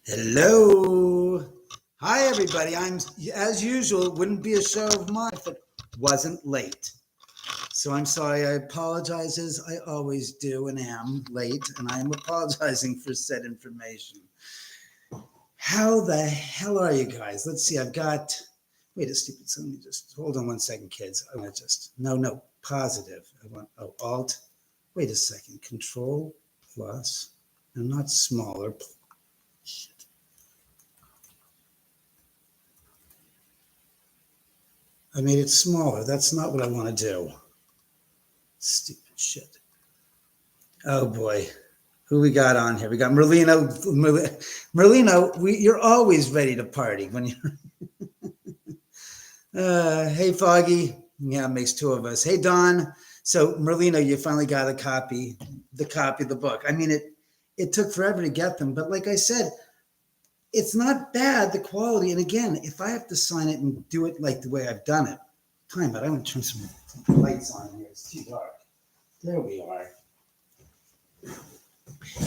Hello. Hi, everybody. I'm, as usual, it wouldn't be a show of mine if it wasn't late. So I'm sorry. I apologize as I always do and am late, and I am apologizing for said information. How the hell are you guys? Let's see. Wait a stupid, let me just, hold on one second, kids. I want to positive. Alt. Wait a second. Control plus, and not smaller. Shit. I made it smaller. That's not what I want to do. Stupid shit. Oh boy. Who we got on here? We got Merlino. Merlino, you're always ready to party when you're. Hey, Foggy. Yeah, it makes two of us. Hey, Don. So, Merlino, you finally got the copy of the book. I mean, it took forever to get them, but like I said, it's not bad, the quality. And again, if I have to sign it and do it like the way I've done it, time out. I want to turn some lights on here. It's too dark. There we are.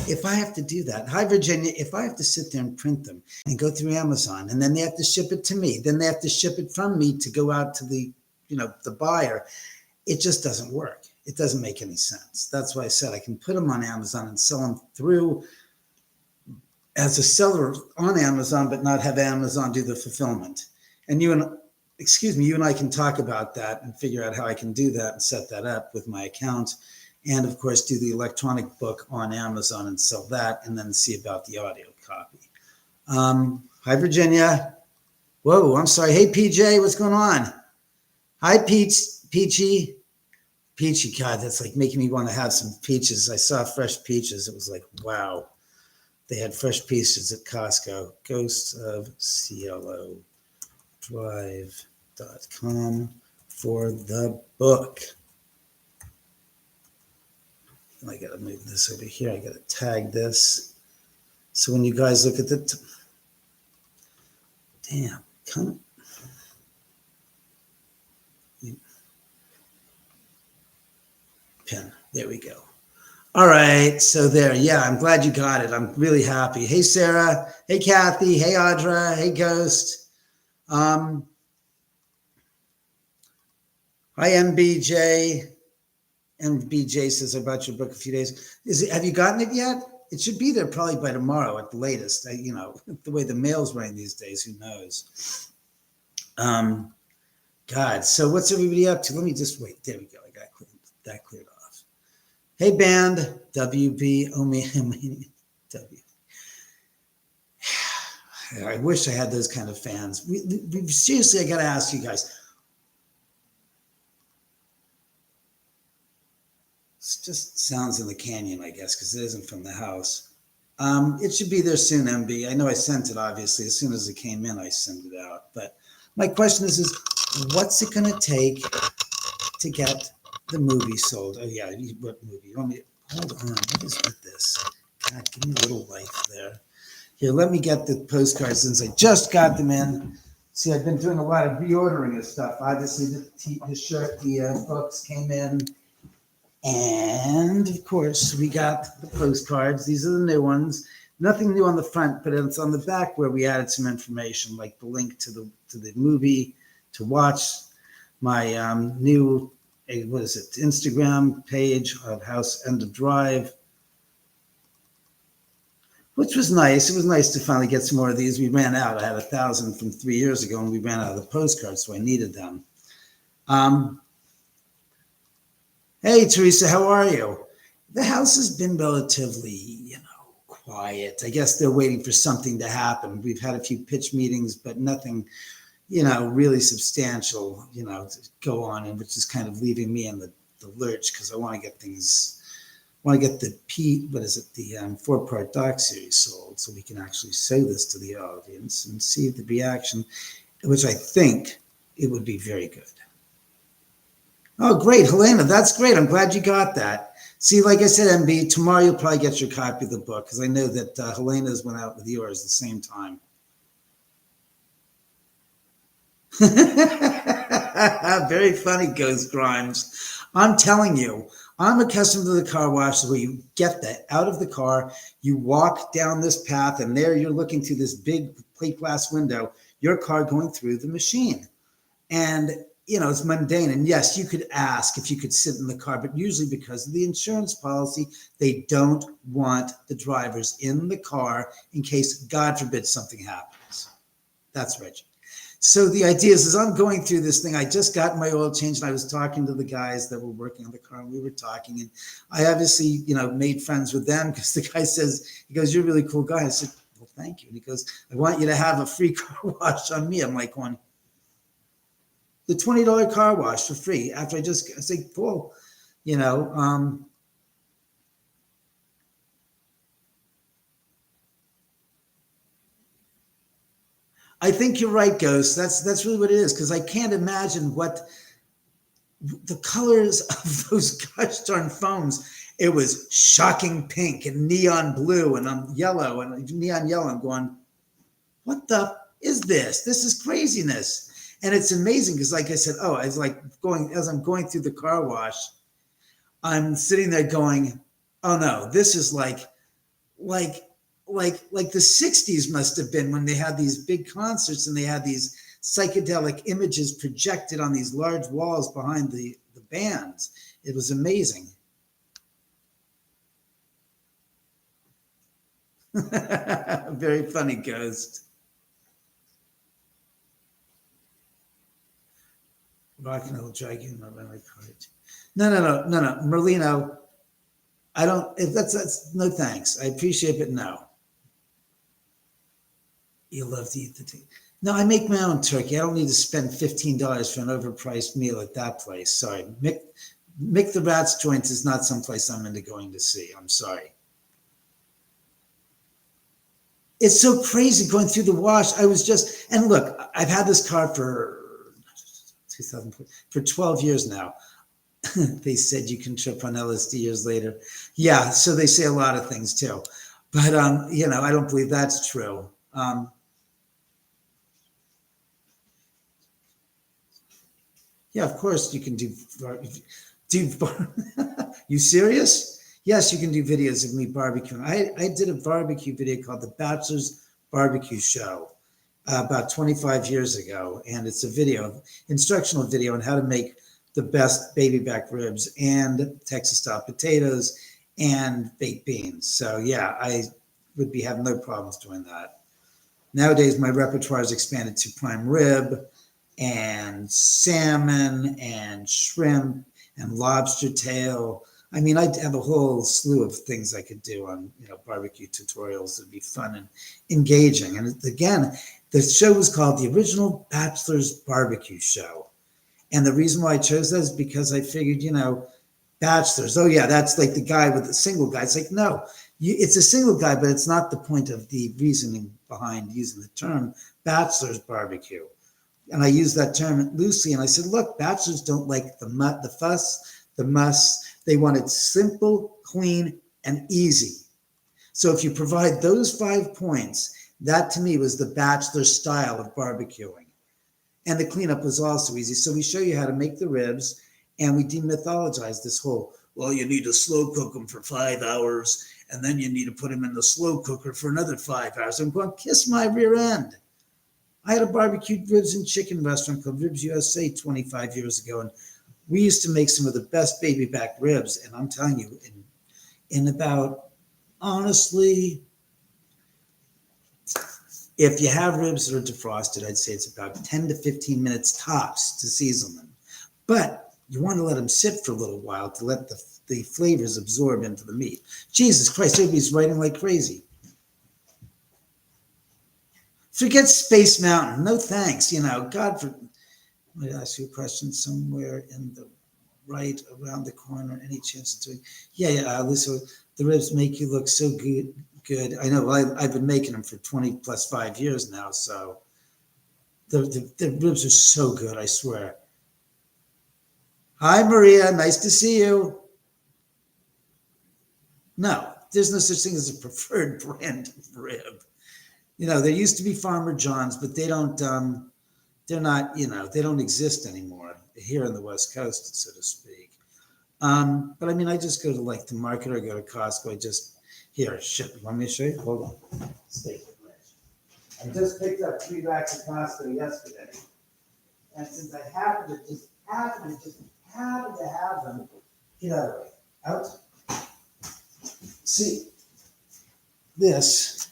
If I have to do that, hi, Virginia, if I have to sit there and print them and go through Amazon, and then they have to ship it to me, then they have to ship it from me to go out to the buyer, it just doesn't work. It doesn't make any sense. That's why I said I can put them on Amazon and sell them through as a seller on Amazon, but not have Amazon do the fulfillment. And you and I can talk about that and figure out how I can do that and set that up with my account. And of course, do the electronic book on Amazon and sell that, and then see about the audio copy. Hi, Virginia. Whoa, I'm sorry. Hey, PJ, what's going on? Hi, Peachy. God, that's like making me want to have some peaches. I saw fresh peaches. It was like, wow. They had fresh peaches at Costco. Ghosts of CLO Drive.com for the book. I got to move this over here. I got to tag this. So when you guys look at the damn, come pen. There we go. All right, so there. Yeah, I'm glad you got it. I'm really happy. Hey, Sarah. Hey, Kathy. Hey, Audra. Hey, Ghost. Hi, MBJ. MBJ says I bought your book a few days. Have you gotten it yet? It should be there probably by tomorrow at the latest. The way the mail's running these days, who knows? God, so what's everybody up to? Let me just wait. There we go. I got that cleared off. Hey, band, WB Oman. W. I wish I had those kind of fans. Seriously, I got to ask you guys. It's just sounds in the canyon, I guess, because it isn't from the house. It should be there soon, MB. I know I sent it, obviously. As soon as it came in, I sent it out. But my question is what's it going to take to get the movie sold? Oh, yeah. What movie? You want me to hold on? What is with this? God, give me a little life there. Here, let me get the postcards since I just got them in. See, I've been doing a lot of reordering of stuff. Obviously, the books came in. And of course, we got the postcards. These are the new ones. Nothing new on the front, but it's on the back where we added some information, like the link to the movie to watch. My new Instagram page of House End of Drive, which was nice. It was nice to finally get some more of these. We ran out. I had 1,000 from 3 years ago, and we ran out of the postcards, so I needed them. Hey, Teresa, how are you? The house has been relatively, quiet. I guess they're waiting for something to happen. We've had a few pitch meetings, but nothing, really substantial, to go on, and which is kind of leaving me in the lurch because I want to get things, the 4-part doc series sold so we can actually show this to the audience and see the reaction, which I think it would be very good. Oh, great, Helena, that's great. I'm glad you got that. See, like I said, MB, tomorrow you'll probably get your copy of the book because I know that Helena's went out with yours at the same time. Very funny, Ghost Grimes. I'm telling you, I'm accustomed to the car wash where you get that out of the car, you walk down this path, and there you're looking through this big plate glass window, your car going through the machine. And, it's mundane. And yes, you could ask if you could sit in the car, but usually because of the insurance policy, they don't want the drivers in the car in case, God forbid, something happens. That's right. So the idea is, as I'm going through this thing, I just got my oil changed, and I was talking to the guys that were working on the car, and we were talking, and I obviously, made friends with them because the guy he goes, "You're a really cool guy." I said, "Well, thank you." And he goes, "I want you to have a free car wash on me." I'm like, going, the $20 car wash for free after I say, "Cool," I think you're right, Ghost. That's really what it is, because I can't imagine what the colors of those gosh darn foams. It was shocking pink and neon blue and yellow and neon yellow. I'm going, what the is this? This is craziness. And it's amazing because, like I said, as I'm going through the car wash, I'm sitting there going, oh no, this is like the 60s must have been, when they had these big concerts and they had these psychedelic images projected on these large walls behind the bands. It was amazing. Very funny, Ghost. Rock and roll dragon, no, Merlino. I don't. If that's no thanks. I appreciate it. No. You love to eat the turkey. No, I make my own turkey. I don't need to spend $15 for an overpriced meal at that place. Sorry, Mick the Rat's joint is not someplace I'm into going to see. I'm sorry. It's so crazy going through the wash. And look, I've had this car for 12 years now. They said you can trip on LSD years later. Yeah, so they say a lot of things too. But, I don't believe that's true. Yeah, of course you can do. You serious? Yes, you can do videos of me barbecuing. I did a barbecue video called The Bachelor's Barbecue Show about 25 years ago. And it's a instructional video on how to make the best baby back ribs and Texas style potatoes and baked beans. So yeah, I would be having no problems doing that. Nowadays, my repertoire is expanded to prime rib and salmon and shrimp and lobster tail. I mean, I have a whole slew of things I could do on, barbecue tutorials. It'd be fun and engaging. And again, the show was called The Original Bachelor's Barbecue Show. And the reason why I chose that is because I figured, bachelors, oh yeah, that's like the guy with the single guy. It's like, no, it's a single guy, but it's not the point of the reasoning behind using the term bachelor's barbecue. And I use that term loosely. And I said, look, bachelors don't like the fuss, the muss. They want it simple, clean, and easy. So if you provide those 5 points, that to me was the bachelor style of barbecuing. And the cleanup was also easy. So we show you how to make the ribs, and we demythologize this whole, well, you need to slow cook them for 5 hours, and then you need to put them in the slow cooker for another 5 hours. I'm going, kiss my rear end. I had a barbecued ribs and chicken restaurant called Ribs USA 25 years ago, and we used to make some of the best baby back ribs. And I'm telling you, in about, honestly, if you have ribs that are defrosted, I'd say it's about 10 to 15 minutes tops to season them. But you want to let them sit for a little while to let the flavors absorb into the meat. Jesus Christ, everybody's writing like crazy. Forget Space Mountain. No thanks. God for. I'm going to ask you a question somewhere in the right around the corner. Any chance of doing? Yeah. Listen, the ribs make you look so good. Good. I know. I've been making them for 20 plus 5 years now. So the ribs are so good. I swear. Hi, Maria. Nice to see you. No, there's no such thing as a preferred brand of rib. There used to be Farmer John's, but they don't. They're not. They don't exist anymore here on the West Coast, so to speak. But I mean, I just go to like the market or go to Costco. Here, shit. Want me to show you? Hold on. Stay. I just picked up 3 racks of Costco yesterday. And since I happen to have them, get out of the way. Out. See, this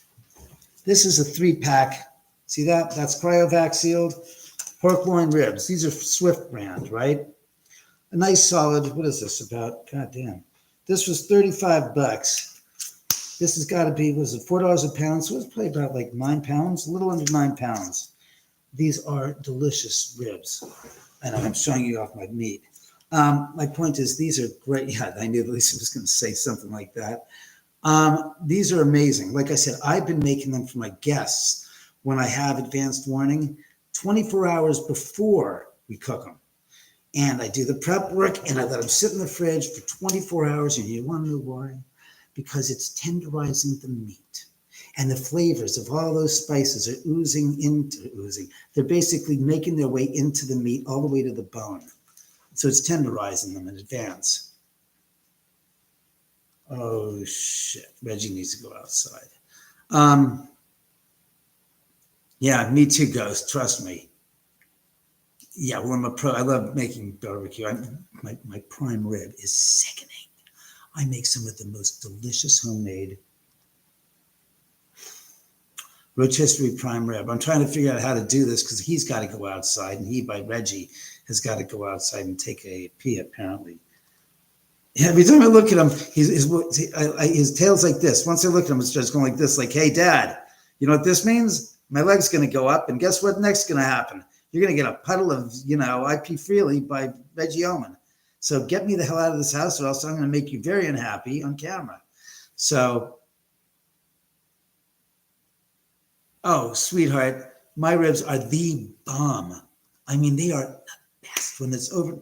is a 3-pack. See that? That's cryovac sealed pork loin ribs. These are Swift brand, right? A nice solid, what is this about? God damn. This was $35. This has got to be, was it $4 a pound? So it's probably about like 9 pounds, a little under 9 pounds. These are delicious ribs. And I'm showing you off my meat. My point is, these are great. Yeah, I knew Lisa was going to say something like that. These are amazing. Like I said, I've been making them for my guests when I have advanced warning 24 hours before we cook them. And I do the prep work and I let them sit in the fridge for 24 hours. And you want to know why? Because it's tenderizing the meat. And the flavors of all those spices are oozing. They're basically making their way into the meat all the way to the bone. So it's tenderizing them in advance. Oh, shit. Reggie needs to go outside. Yeah, me too, Ghost. Trust me. Yeah, well, I'm a pro. I love making barbecue. My prime rib is sickening. I make some of the most delicious homemade rotisserie prime rib. I'm trying to figure out how to do this because he's got to go outside, and Reggie, has got to go outside and take a pee, apparently. Every time I look at him, his tail's like this. Once I look at him, it's just going like this, like, hey, Dad, you know what this means? My leg's going to go up, and guess what next is going to happen? You're going to get a puddle of, IP Freely by David Oman. So get me the hell out of this house, or else I'm going to make you very unhappy on camera. So, oh, sweetheart, my ribs are the bomb. I mean, they are the best when it's over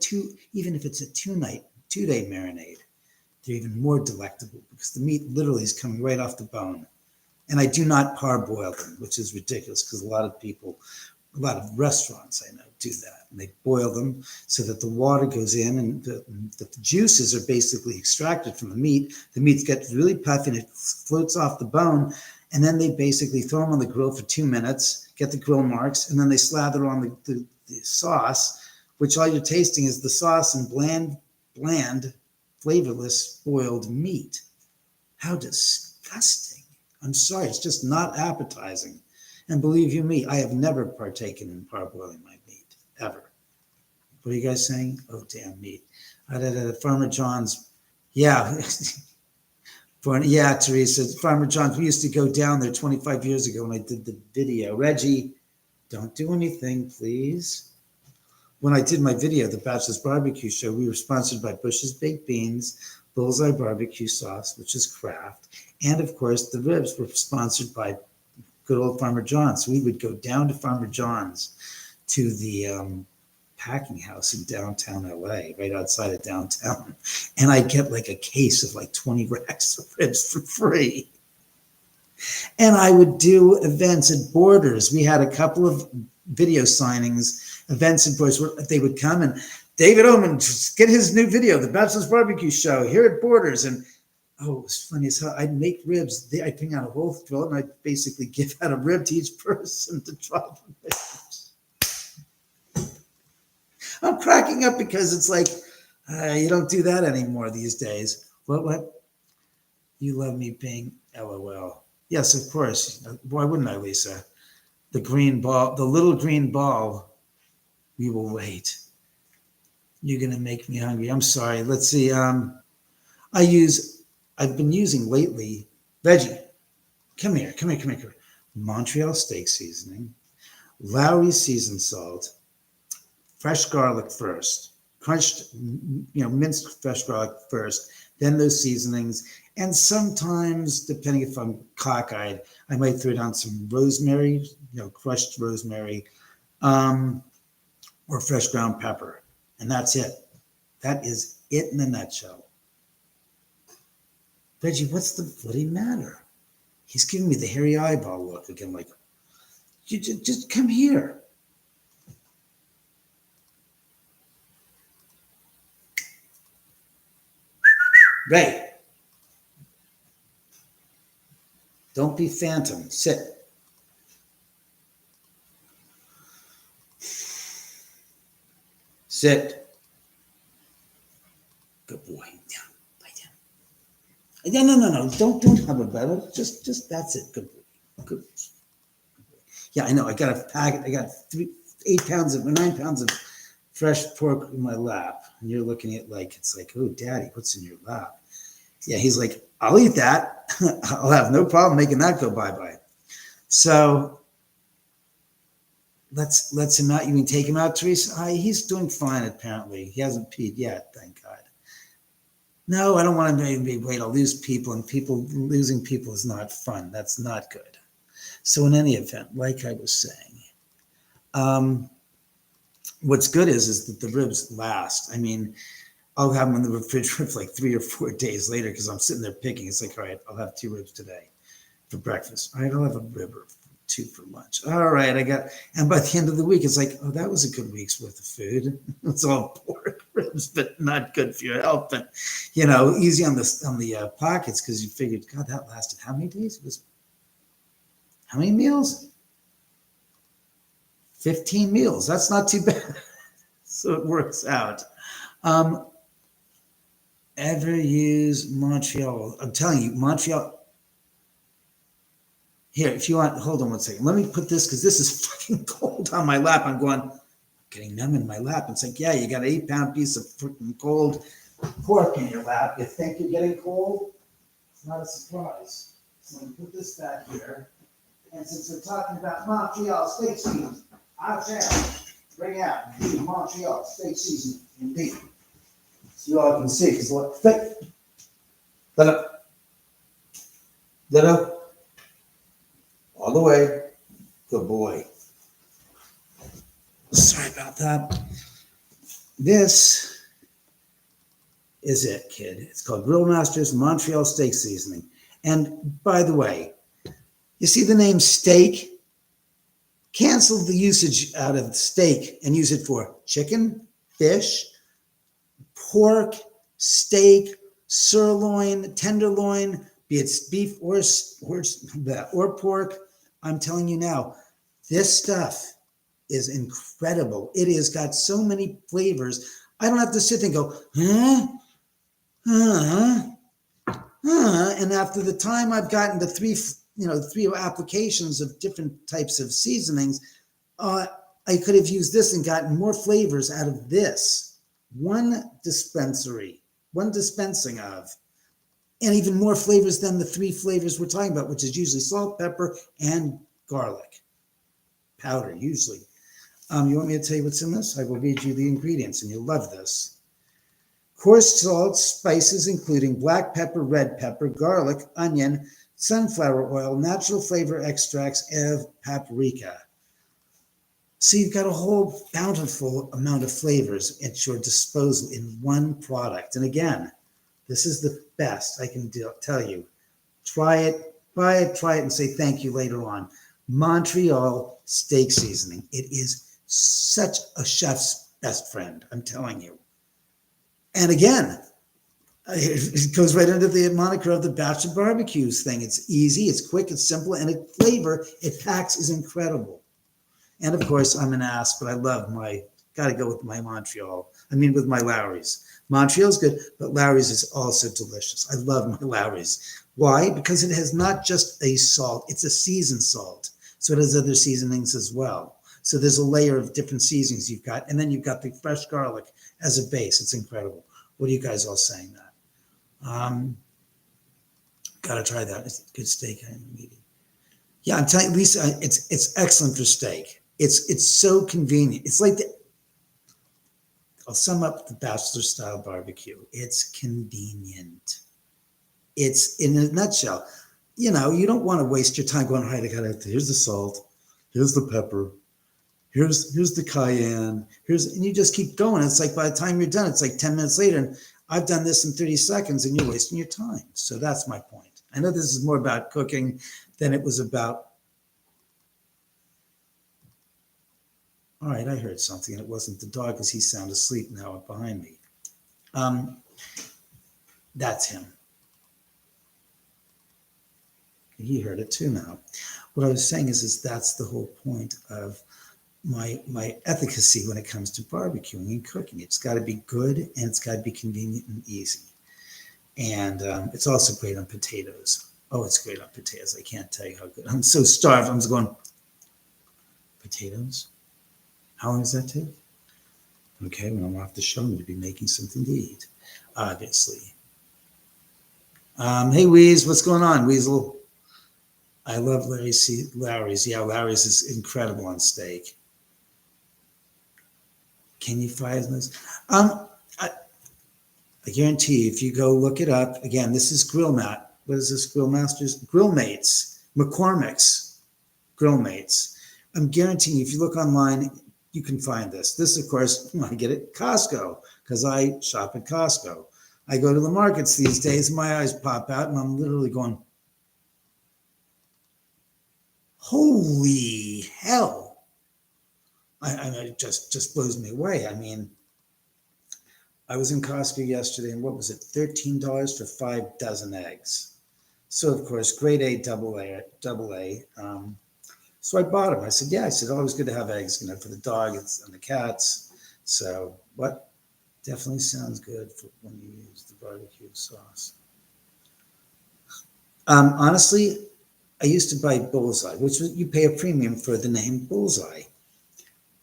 even if it's a 2-day marinade, they're even more delectable because the meat literally is coming right off the bone. And I do not parboil them, which is ridiculous because a lot of restaurants I know do that. And they boil them so that the water goes in and the juices are basically extracted from the meat. The meat gets really puffy and it floats off the bone. And then they basically throw them on the grill for 2 minutes, get the grill marks, and then they slather on the sauce, which all you're tasting is the sauce and bland, flavorless boiled meat. How disgusting. I'm sorry, it's just not appetizing. And believe you me, I have never partaken in parboiling my meat, ever. What are you guys saying? Oh, damn meat. Farmer John's, yeah. Yeah, Teresa, Farmer John's, we used to go down there 25 years ago when I did the video. Reggie, don't do anything, please. When I did my video, the Bachelor's Barbecue Show, we were sponsored by Bush's Baked Beans, Bullseye Barbecue Sauce, which is Kraft, and of course the ribs were sponsored by good old Farmer John's. So we would go down to Farmer John's to the packing house in downtown LA, right outside of downtown, and I'd get like a case of like 20 racks of ribs for free. And I would do events at Borders. We had a couple of video signings, events at Borders where they would come and David Oman, get his new video, The Bachelor's Barbecue Show, here at Borders. And oh, it was funny as hell. I'd make ribs. I'd bring out a whole grill and I'd basically give out a rib to each person to try the ribs. I'm cracking up because it's like, you don't do that anymore these days. What? You love me being LOL. Yes, of course. Why wouldn't I, Lisa? The green ball, the little green ball. We will wait. You're going to make me hungry. I'm sorry. Let's see. I've been using lately, Reggie, come here. Montreal steak seasoning, Lowry's seasoned salt, fresh garlic first, crushed, minced fresh garlic first, then those seasonings. And sometimes, depending if I'm cockeyed, I might throw down some rosemary, crushed rosemary, or fresh ground pepper. And that's it. That is it in a nutshell. Reggie, what's the bloody matter? He's giving me the hairy eyeball look again, like, you just come here. Right. Don't be phantom. Sit. Sit. Good boy. Down. Lie down. No. Don't have a battle. Just that's it. Good boy. Good. Yeah, I know. I got a packet. I got 9 pounds of fresh pork in my lap, and you're looking at it's like, oh, Daddy, what's in your lap? Yeah, he's like, I'll eat that. I'll have no problem making that go bye-bye. So let's him out. You mean take him out, Teresa? He's doing fine, apparently. He hasn't peed yet, thank God. No, I don't want to maybe wait. I'll lose people, and losing people is not fun. That's not good. So in any event, like I was saying, what's good is that the ribs last. I mean, I'll have them in the refrigerator for like 3 or 4 days later because I'm sitting there picking. It's like, all right, I'll have 2 ribs today for breakfast. All right, I'll have a rib or 2 for lunch. All right, and by the end of the week, it's like, oh, that was a good week's worth of food. It's all pork ribs, but not good for your health. But, easy on the pockets because you figured, God, that lasted how many days? It was how many meals? 15 meals. That's not too bad. So it works out. Ever use Montreal? I'm telling you, Montreal. Here, if you want, hold on one second. Let me put this because this is fucking cold on my lap. I'm getting numb in my lap. It's like, yeah, you got an 8-pound piece of freaking cold pork in your lap. You think you're getting cold? It's not a surprise. So I'm going to put this back here. And since we're talking about Montreal steak season, I shall bring out the Montreal steak season indeed. So you all can see, because what thick. Let up. All the way. Good boy. Sorry about that. This is it, kid. It's called Grill Masters Montreal Steak Seasoning. And by the way, you see the name steak? Cancel the usage out of steak and use it for chicken, fish, pork, steak, sirloin, tenderloin, be it beef or pork. I'm telling you now, this stuff is incredible. It has got so many flavors. I don't have to sit there and go, and after the time I've gotten to 3 applications of different types of seasonings, I could have used this and gotten more flavors out of this one dispensing of, and even more flavors than the 3 flavors we're talking about, which is usually salt, pepper, and garlic powder, usually. You want me to tell you what's in this? I will read you the ingredients, and you'll love this. Coarse salt, spices, including black pepper, red pepper, garlic, onion, sunflower oil, natural flavor extracts, and paprika. So you've got a whole bountiful amount of flavors at your disposal in one product. And again, this is the best I can tell you. Try it, buy it, try it, and say thank you later on. Montreal steak seasoning. It is such a chef's best friend, I'm telling you. And again, it goes right under the moniker of the bachelor barbecues thing. It's easy, it's quick, it's simple, and it packs is incredible. And of course, I'm an ass, but I love gotta go with my Montreal. With my Lowry's. Montreal's good, but Lowry's is also delicious. I love my Lowry's. Why? Because it has not just a salt, it's a seasoned salt. So it has other seasonings as well. So there's a layer of different seasonings you've got, and then you've got the fresh garlic as a base. It's incredible. What are you guys all saying that? Gotta try that. It's good steak. Yeah, I'm telling you, Lisa, it's excellent for steak. It's so convenient. It's like I'll sum up the bachelor style barbecue. It's convenient. It's in a nutshell. You don't want to waste your time going, all right, here's the salt, here's the pepper, here's the cayenne, and you just keep going. It's like by the time you're done, it's like 10 minutes later, and I've done this in 30 seconds, and you're wasting your time. So that's my point. I know this is more about cooking than it was about. All right, I heard something, and it wasn't the dog because he's sound asleep now behind me. That's him. He heard it too now. What I was saying is that's the whole point of my efficacy when it comes to barbecuing and cooking. It's got to be good and it's got to be convenient and easy. And it's also great on potatoes. Oh, it's great on potatoes. I can't tell you how good. I'm so starved. I'm just going, potatoes? How long does that take? Okay, when I'm off the show, I'm going to be making something to eat, obviously. Hey, Weeze, what's going on, Weasel? I love Larry's. Yeah, Larry's is incredible on steak. Can you fry those? I guarantee you, if you go look it up, again, this is Grill Mat. What is this? Grill Masters? Grill Mates. McCormick's Grill Mates. I'm guaranteeing you, if you look online, you can find this. This, of course, I get it at Costco because I shop at Costco. I go to the markets these days, and my eyes pop out, and I'm literally going, holy hell. It just blows me away. I mean, I was in Costco yesterday, and what was it? $13 for 5 dozen eggs. So, of course, grade A, double A. So I bought them. I said, yeah. I said, always good to have eggs, for the dog and the cats. So, what definitely sounds good for when you use the barbecue sauce. Honestly, I used to buy Bullseye, which was, you pay a premium for the name Bullseye.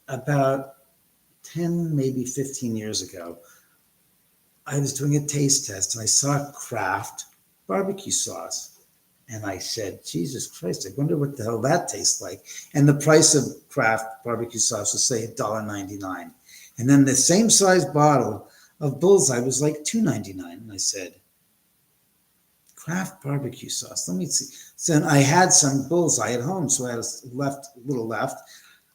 About 10, maybe 15 years ago, I was doing a taste test and I saw Kraft barbecue sauce. And I said, Jesus Christ, I wonder what the hell that tastes like. And the price of Kraft barbecue sauce was, say, $1.99. And then the same size bottle of Bullseye was like $2.99. And I said, Kraft barbecue sauce, let me see. So I had some Bullseye at home, so I had a little left.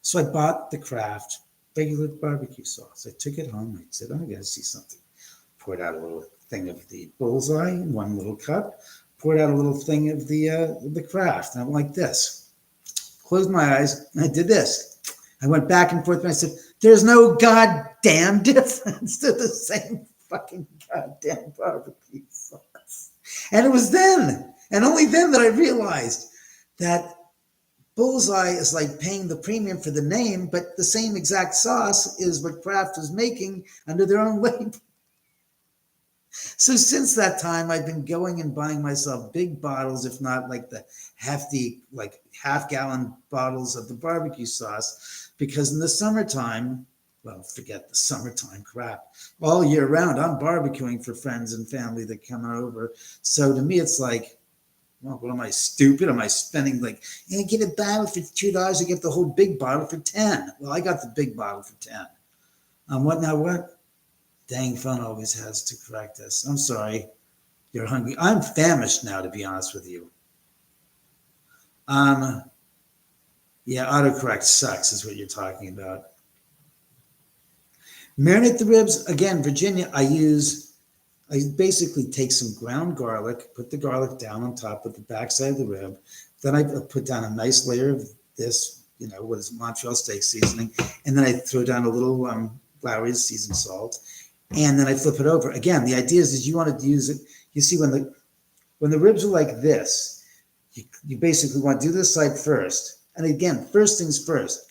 So I bought the Kraft regular barbecue sauce. I took it home. I said, I got to see something. Poured out a little thing of the Bullseye in one little cup. Poured out a little thing of the Kraft. And I went like this. Closed my eyes, and I did this. I went back and forth, and I said, there's no goddamn difference to the same fucking goddamn barbecue sauce. And it was then, and only then, that I realized that Bullseye is like paying the premium for the name, but the same exact sauce is what Kraft is making under their own label. So since that time, I've been going and buying myself big bottles, if not like the hefty, like half-gallon bottles of the barbecue sauce, because in the summertime, well, forget the summertime crap. All year round, I'm barbecuing for friends and family that come over. So to me, it's like, well, what am I, stupid? Am I spending like, get a bottle for $2, I get the whole big bottle for $10. Well, I got the big bottle for $10. What? Dang phone always has to correct us. I'm sorry. You're hungry. I'm famished now, to be honest with you. Yeah, autocorrect sucks is what you're talking about. Marinate the ribs. Again, Virginia, I basically take some ground garlic, put the garlic down on top of the backside of the rib. Then I put down a nice layer of this, what is Montreal steak seasoning. And then I throw down a little Lawry's seasoned salt. And then I flip it over. Again, the idea is you want to use it. You see, when the ribs are like this, you basically want to do this side first. And again, first things first,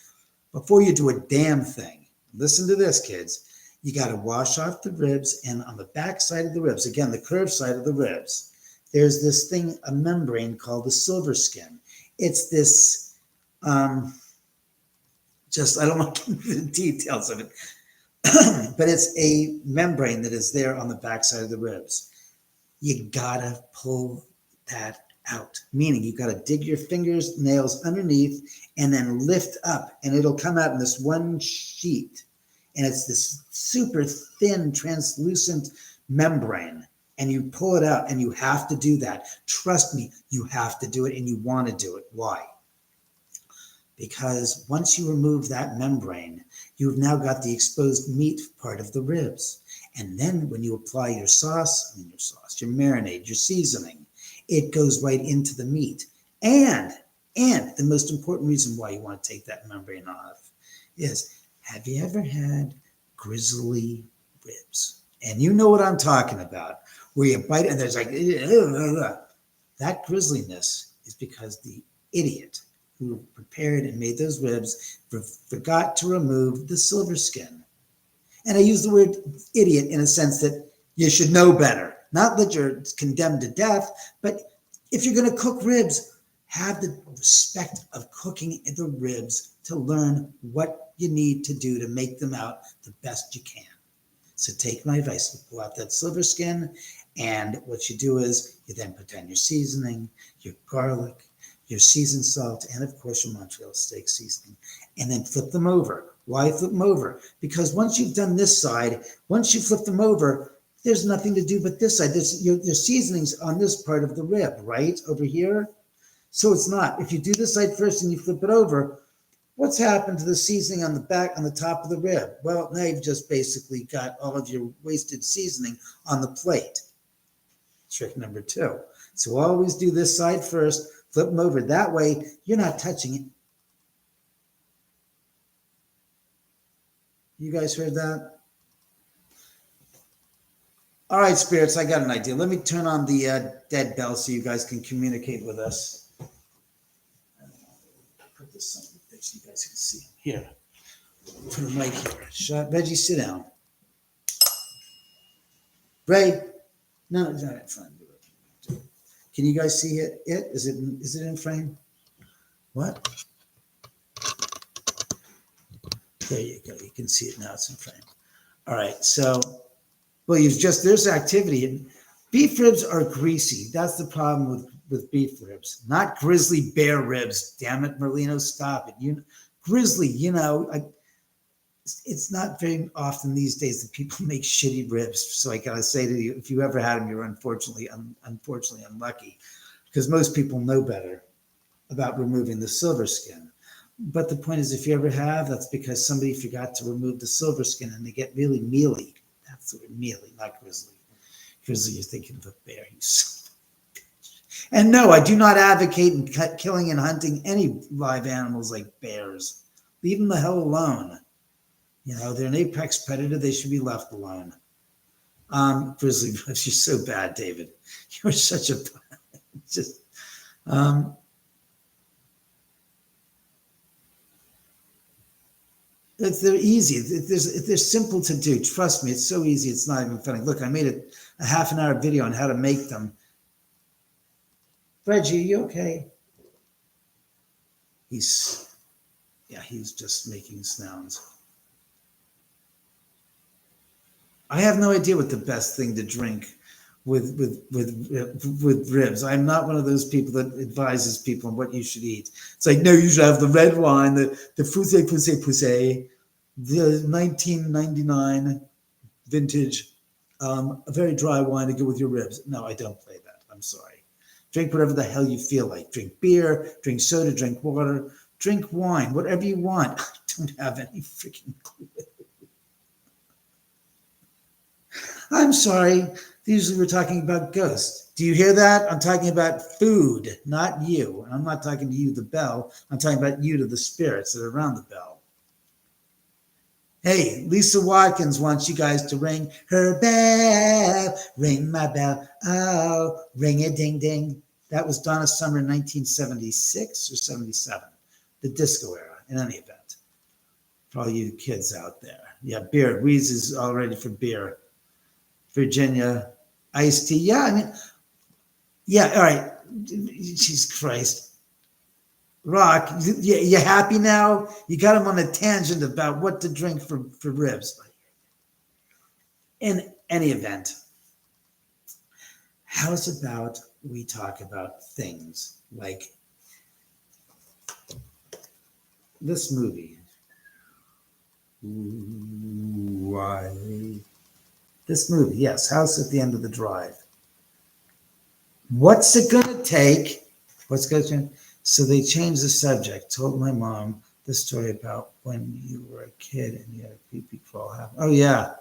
before you do a damn thing, listen to this, kids. You got to wash off the ribs, and on the back side of the ribs, again, the curved side of the ribs, there's this thing, a membrane called the silver skin. It's this, I don't want to get into the details of it, but it's a membrane that is there on the backside of the ribs. You gotta pull that out, meaning you gotta dig your fingers, nails underneath, and then lift up, and it'll come out in this one sheet. And it's this super thin, translucent membrane, and you pull it out, and you have to do that. Trust me, you have to do it, and you want to do it. Why? Because once you remove that membrane, you've now got the exposed meat part of the ribs. And then when you apply your sauce, your marinade, your seasoning, it goes right into the meat. And the most important reason why you want to take that membrane off is, have you ever had Grizzly ribs? And you know what I'm talking about. where you bite and there's like, that grisliness is because the idiot who prepared and made those ribs forgot to remove the silver skin. And I use the word idiot in a sense that you should know better. Not that you're condemned to death, but if you're going to cook ribs, have the respect of cooking the ribs to learn what you need to do to make them out the best you can. So take my advice, pull out that silver skin, and what you do is you then put down your seasoning, your garlic, your seasoned salt, and of course your Montreal steak seasoning, and then flip them over. Why flip them over? Because once you've done this side, once you flip them over, there's nothing to do but this side. There's your seasonings on this part of the rib, right? Over here. So it's not. If you do this side first and you flip it over, what's happened to the seasoning on the back, on the top of the rib? Well, now you've just basically got all of your wasted seasoning on the plate. Trick number 2. So always do this side first, flip them over. That way, you're not touching it. You guys heard that? All right, spirits, I got an idea. Let me turn on the dead bell so you guys can communicate with us. Put this on there so you guys can see him. Here. Put a mic here. Reggie, sit down. Ray? No, it's not in frame. Can you guys see it? Is it in frame? What? There you go. You can see it now. It's in frame. All right. So, well, there's activity. Beef ribs are greasy. That's the problem with beef ribs. Not grizzly bear ribs. Damn it, Merlino, stop it. Grizzly, it's not very often these days that people make shitty ribs. So I gotta say to you, if you ever had them, you're unfortunately unlucky, because most people know better about removing the silver skin. But the point is, if you ever have, that's because somebody forgot to remove the silver skin and they get really mealy. That's the word, mealy, not grizzly. Grizzly, you're thinking of a bear. You son of a bitch. And no, I do not advocate killing and hunting any live animals like bears. Leave them the hell alone. They're an apex predator. They should be left alone. Grizzly, you're so bad, David. You're such a just. They're easy. They're simple to do. Trust me, it's so easy. It's not even funny. Look, I made a half-an-hour video on how to make them. Reggie, are you okay? He's just making sounds. I have no idea what the best thing to drink with ribs. I'm not one of those people that advises people on what you should eat. It's like, no, you should have the red wine, the Poussey, the 1999 vintage, a very dry wine to go with your ribs. No, I don't play that. I'm sorry. Drink whatever the hell you feel like. Drink beer, drink soda, drink water, drink wine, whatever you want. I don't have any freaking clue. I'm sorry. Usually we're talking about ghosts. Do you hear that? I'm talking about food, not you. And I'm not talking to you, the bell. I'm talking about you to the spirits that are around the bell. Hey, Lisa Watkins wants you guys to ring her bell. Ring my bell. Oh, ring a ding ding. That was Donna Summer in 1976 or 77. The disco era, in any event. For all you kids out there. Yeah, beer. Wheeze is all ready for beer. Virginia, iced tea. Yeah, all right. Jesus Christ. Rock, you happy now? You got him on a tangent about what to drink for ribs. In any event, how's about we talk about things like this movie? Why? This movie, yes, House at the End of the Drive. What's it going to take? What's going to change? So they changed the subject. Told my mom the story about when you were a kid and you had a creepy crawl happen. Oh, yeah.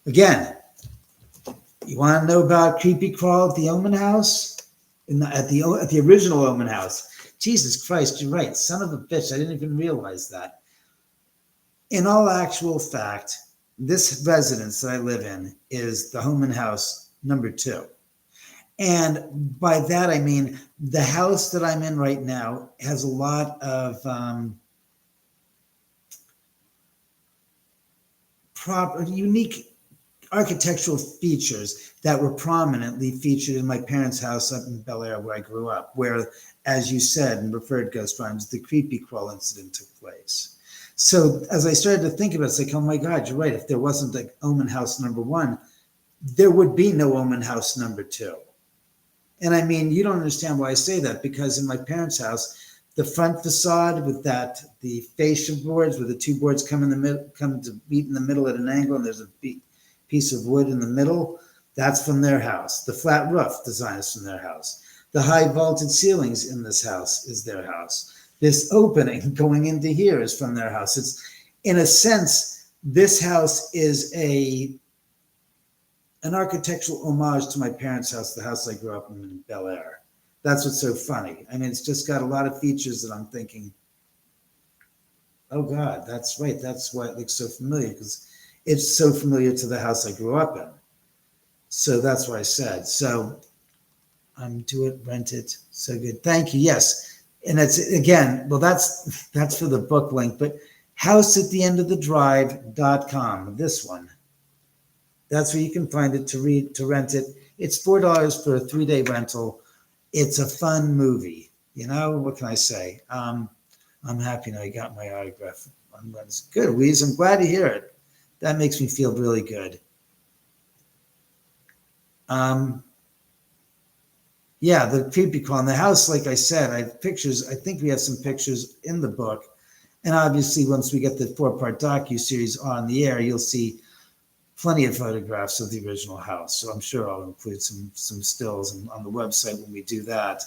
Again, you want to know about creepy crawl at the Oman house? At the original Oman house. Jesus Christ, you're right. Son of a bitch. I didn't even realize that. In all actual fact, this residence that I live in is the Oman house number 2. And by that, I mean, the house that I'm in right now has a lot of unique architectural features that were prominently featured in my parents' house up in Bel Air, where I grew up, where, as you said in Referred Ghost Rhymes, the creepy crawl incident took place. So as I started to think about it, it's like, oh my God, you're right. If there wasn't like Omen House number 1, there would be no Omen House number 2. And I mean, you don't understand why I say that, because in my parents' house, the front facade with the fascia boards, where the two boards come to meet in the middle at an angle, and there's a piece of wood in the middle, that's from their house. The flat roof design is from their house. The high vaulted ceilings in this house is their house. This opening going into here is from their house. It's, in a sense, this house is an architectural homage to my parents' house, the house I grew up in Bel Air. That's what's so funny. I mean, it's just got a lot of features that I'm thinking, oh God, that's right. That's why it looks so familiar, because it's so familiar to the house I grew up in. So that's what I said. So do it, rent it. So good. Thank you. Yes. And that's, again, well, that's for the book link, but houseattheendofthedrive.com, this one. That's where you can find it to rent it. It's $4 for a 3-day rental. It's a fun movie. You know, what can I say? I'm happy now I got my autograph. It's good, Louise. I'm glad to hear it. That makes me feel really good. Yeah, the creepy crawl in the house, like I said, I have pictures. I think we have some pictures in the book. And obviously, once we get the 4-part docu-series on the air, you'll see plenty of photographs of the original house. So I'm sure I'll include some stills on the website when we do that.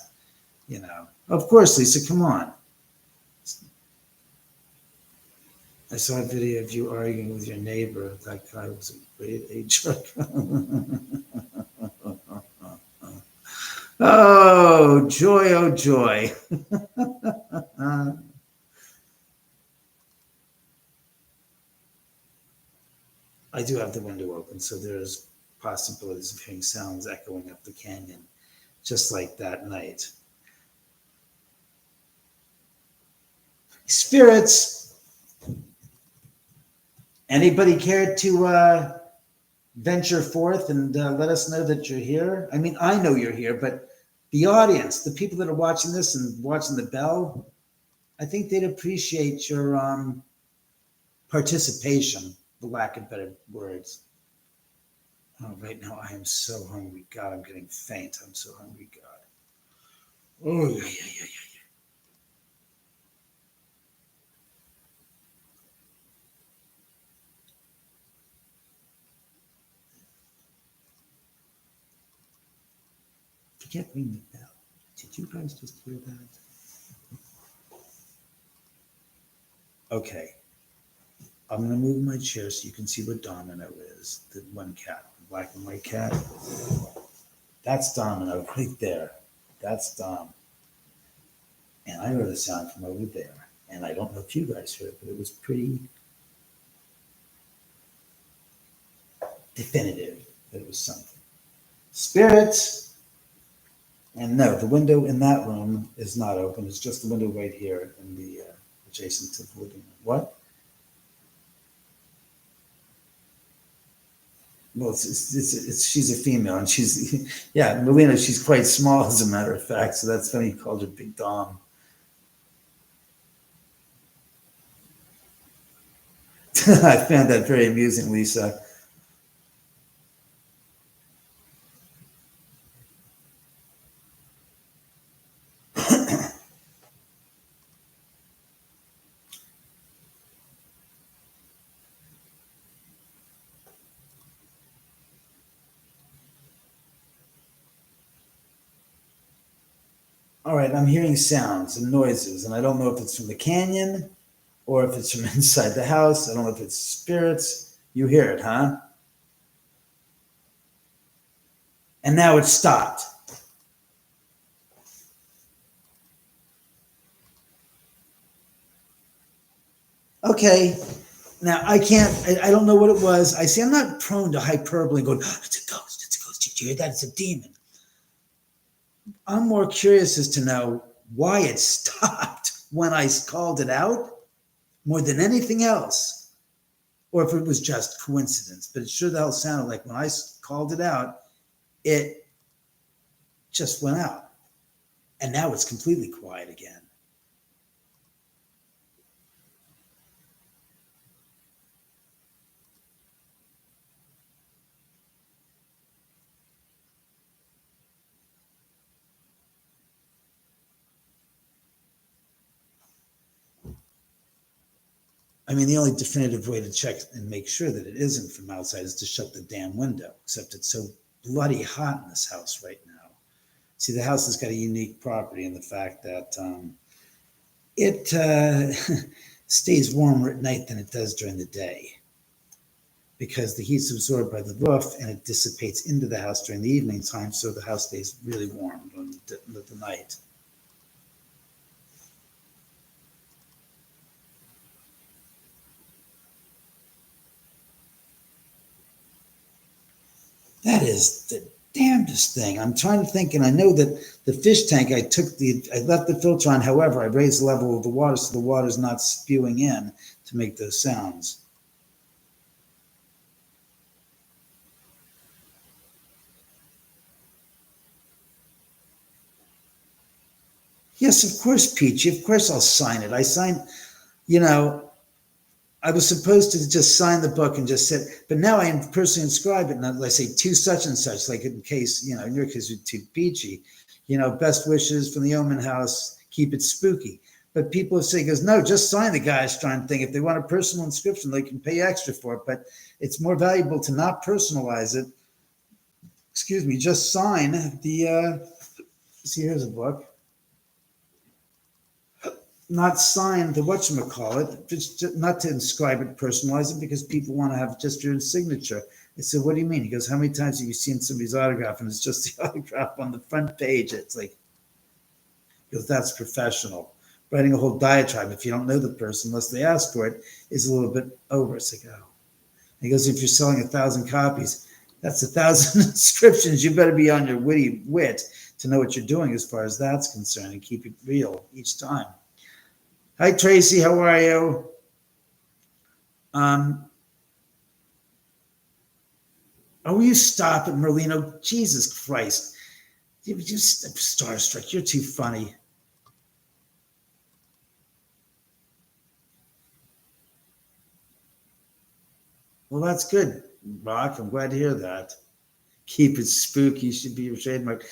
You know, of course, Lisa, come on. I saw a video of you arguing with your neighbor. That guy was a great age. Oh, joy, oh, joy. I do have the window open, so there's possibilities of hearing sounds echoing up the canyon, just like that night. Spirits, anybody care to venture forth and let us know that you're here? I mean, I know you're here, but the audience, the people that are watching this and watching the bell, I think they'd appreciate your participation, for lack of better words. Oh, right now I am so hungry. God, I'm getting faint. I'm so hungry, God. Oh, yeah. Forget ring the bell. Did you guys just hear that? Okay. I'm going to move my chair so you can see what Domino is. The one cat, the black and white cat. That's Domino right there. That's Dom. And I heard a sound from over there. And I don't know if you guys heard it, but it was pretty definitive that it was something. Spirits! And no, the window in that room is not open. It's just the window right here in the adjacent to the living room. What? Well, she's a female, and she's, yeah, Melina, she's quite small, as a matter of fact, so that's funny you called her Big Dom. I found that very amusing, Lisa. All right, I'm hearing sounds and noises, and I don't know if it's from the canyon or if it's from inside the house. I don't know if it's spirits. You hear it, huh? And now it's stopped. Okay, now I don't know what it was. I'm not prone to hyperbole and going, oh, it's a ghost, did you hear that? It's a demon. I'm more curious as to know why it stopped when I called it out more than anything else, or if it was just coincidence. But it sure the hell sounded like when I called it out, it just went out. And now it's completely quiet again. I mean, the only definitive way to check and make sure that it isn't from outside is to shut the damn window, except it's so bloody hot in this house right now. See, the house has got a unique property in the fact that it stays warmer at night than it does during the day because the heat's absorbed by the roof and it dissipates into the house during the evening time, so the house stays really warm during the night. That is the damnedest thing. I'm trying to think, and I know that the fish tank, I left the filter on. However, I raised the level of the water so the water's not spewing in to make those sounds. Yes, of course, Peachy. Of course, I'll sign it. I signed, you know, I was supposed to just sign the book and just sit, but now I personally inscribe it. And I say to such and such, like in case, in your case, to Peachy, best wishes from the Oman house, keep it spooky. But people say, goes, no, just sign the guy's trying thing. If they want a personal inscription, they can pay extra for it. But it's more valuable to not personalize it. Excuse me, just sign the, see, here's a book. Not sign the whatchamacallit, just not to inscribe it, personalize it, because people want to have just your signature. I said, what do you mean? He goes, how many times have you seen somebody's autograph and it's just the autograph on the front page? It's like, he goes, that's professional. Writing a whole diatribe, if you don't know the person, unless they ask for it, is a little bit over. It's like, oh. He goes, if you're selling 1,000 copies, that's 1,000 inscriptions. You better be on your witty wit to know what you're doing as far as that's concerned and keep it real each time. Hi, Tracy. How are you? Oh, you stop it, Merlino. Jesus Christ. You're just starstruck. You're too funny. Well, that's good, Rock. I'm glad to hear that. Keep it spooky should be your trademark.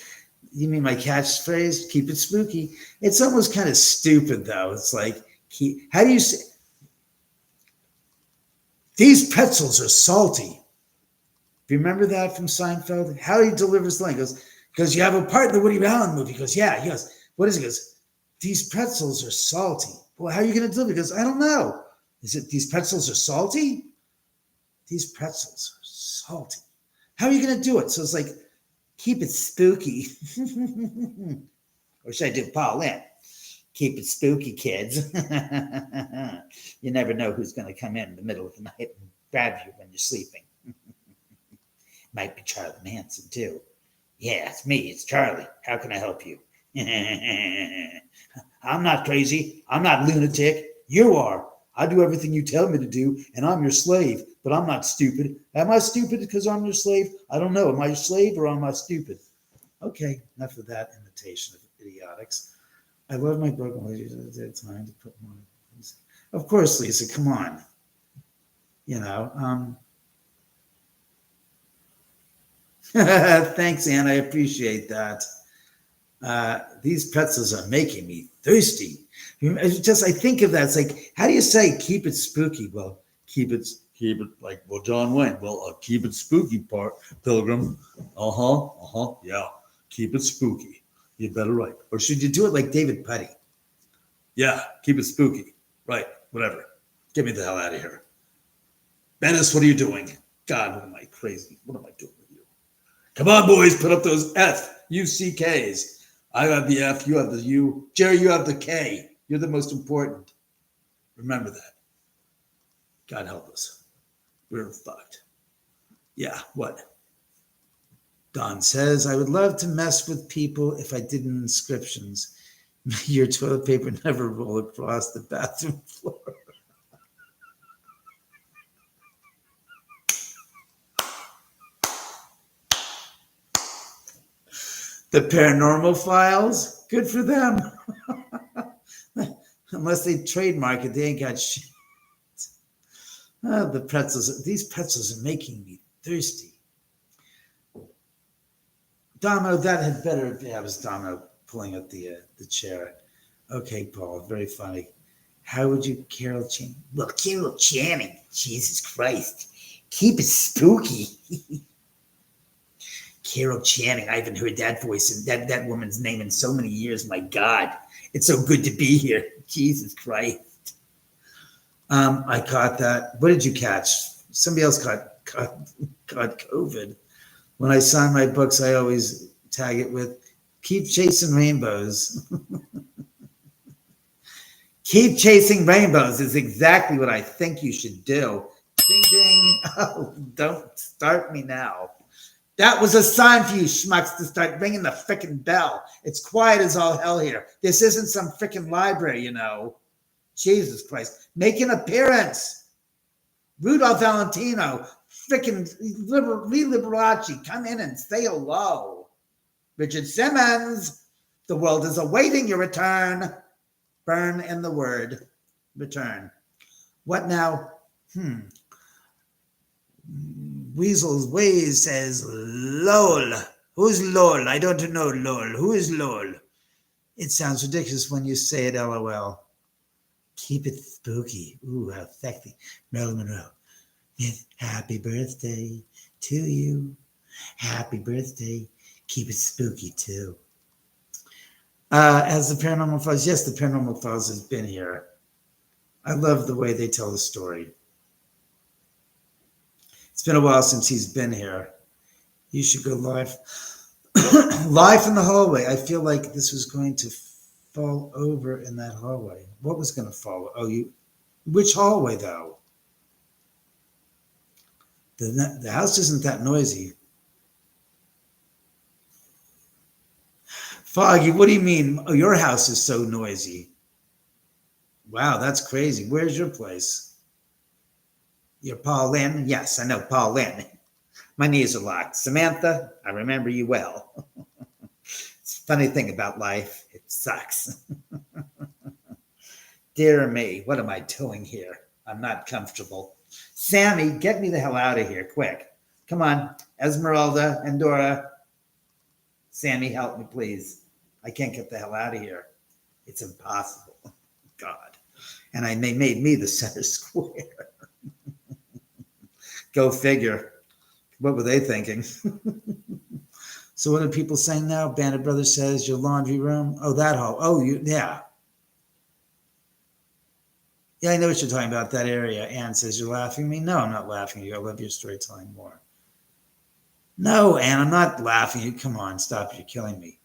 You mean my catchphrase? Keep it spooky. It's almost kind of stupid, though. It's like, how do you say? These pretzels are salty. Remember that from Seinfeld? How he delivers the line. He goes, you have a part in the Woody Allen movie. He goes, yeah. He goes, what is it? He goes, these pretzels are salty. Well, how are you going to deliver? He goes, I don't know. Is it these pretzels are salty? These pretzels are salty. How are you going to do it? So it's like, keep it spooky. Or should I do Paul Lynn? Keep it spooky, kids. You never know who's going to come in the middle of the night and grab you when you're sleeping. Might be Charlie Manson, too. Yeah, it's me. It's Charlie. How can I help you? I'm not crazy. I'm not lunatic. You are. I do everything you tell me to do, and I'm your slave. But I'm not stupid. Am I stupid because I'm your slave? I don't know. Am I your slave or am I stupid? Okay, enough of that imitation of idiotics. I love my broken ladies at that time to put more. Of course, Lisa, come on. Thanks, Ann. I appreciate that. These pretzels are making me thirsty. I think of that. It's like, how do you say keep it spooky? Well, keep it like, well, John Wayne. Well, keep it spooky, Pilgrim. Yeah. Keep it spooky. You better write. Or should you do it like David Putty? Yeah, keep it spooky. Right, whatever. Get me the hell out of here. Bennis, what are you doing? God, what am I crazy? What am I doing with you? Come on, boys, put up those F-U-C-Ks. I have the F, you have the U. Jerry, you have the K. You're the most important. Remember that. God help us. We're fucked. Yeah, what? Don says, I would love to mess with people if I did inscriptions. Your toilet paper never roll across the bathroom floor. The Paranormal Files, good for them. Unless they trademark it, they ain't got shit. Oh, the pretzels, these pretzels are making me thirsty. Domino, that had better, yeah, it was Domino pulling up the chair. Okay, Paul, very funny. How would you, Carol Channing? Well, Carol Channing, Jesus Christ, keep it spooky. Carol Channing, I haven't heard that voice and that woman's name in so many years. My God, it's so good to be here. Jesus Christ. I caught that. What did you catch? Somebody else caught COVID. When I sign my books, I always tag it with, keep chasing rainbows. Keep chasing rainbows is exactly what I think you should do. Ding, ding. Oh, don't start me now. That was a sign for you schmucks to start ringing the frickin' bell. It's quiet as all hell here. This isn't some frickin' library, you know. Jesus Christ. Make an appearance. Rudolph Valentino, frickin' Liberace, come in and say hello. Richard Simmons, the world is awaiting your return. Burn in the word return. What now? Weasel's Ways says, LOL. Who's LOL? I don't know LOL. Who is LOL? It sounds ridiculous when you say it, LOL. Keep it spooky. Ooh, how sexy. Marilyn Monroe. Yes, happy birthday to you. Happy birthday. Keep it spooky, too. As the Paranormal Files, yes, the Paranormal Files has been here. I love the way they tell the story. It's been a while since he's been here. You should go live. Live from the hallway. I feel like this was going to fall over in that hallway. What was going to fall? Oh, which hallway, though? The house isn't that noisy. Foggy, what do you mean? Oh, your house is so noisy. Wow, that's crazy. Where's your place? You're Paul Lynn? Yes, I know Paul Lynn. My knees are locked. Samantha, I remember you well. It's a funny thing about life. It sucks. Dear me, what am I doing here? I'm not comfortable. Sammy, get me the hell out of here, quick. Come on, Esmeralda and Dora. Sammy, help me, please. I can't get the hell out of here. It's impossible. God. And they made me the center square. Go figure. What were they thinking? So what are people saying now? Bandit Brothers says your laundry room. Oh, that hall. Oh, yeah. Yeah, I know what you're talking about, that area. Ann says, you're laughing at me? No, I'm not laughing at you. I love your storytelling more. No, Ann, I'm not laughing at you. Come on, stop. You're killing me.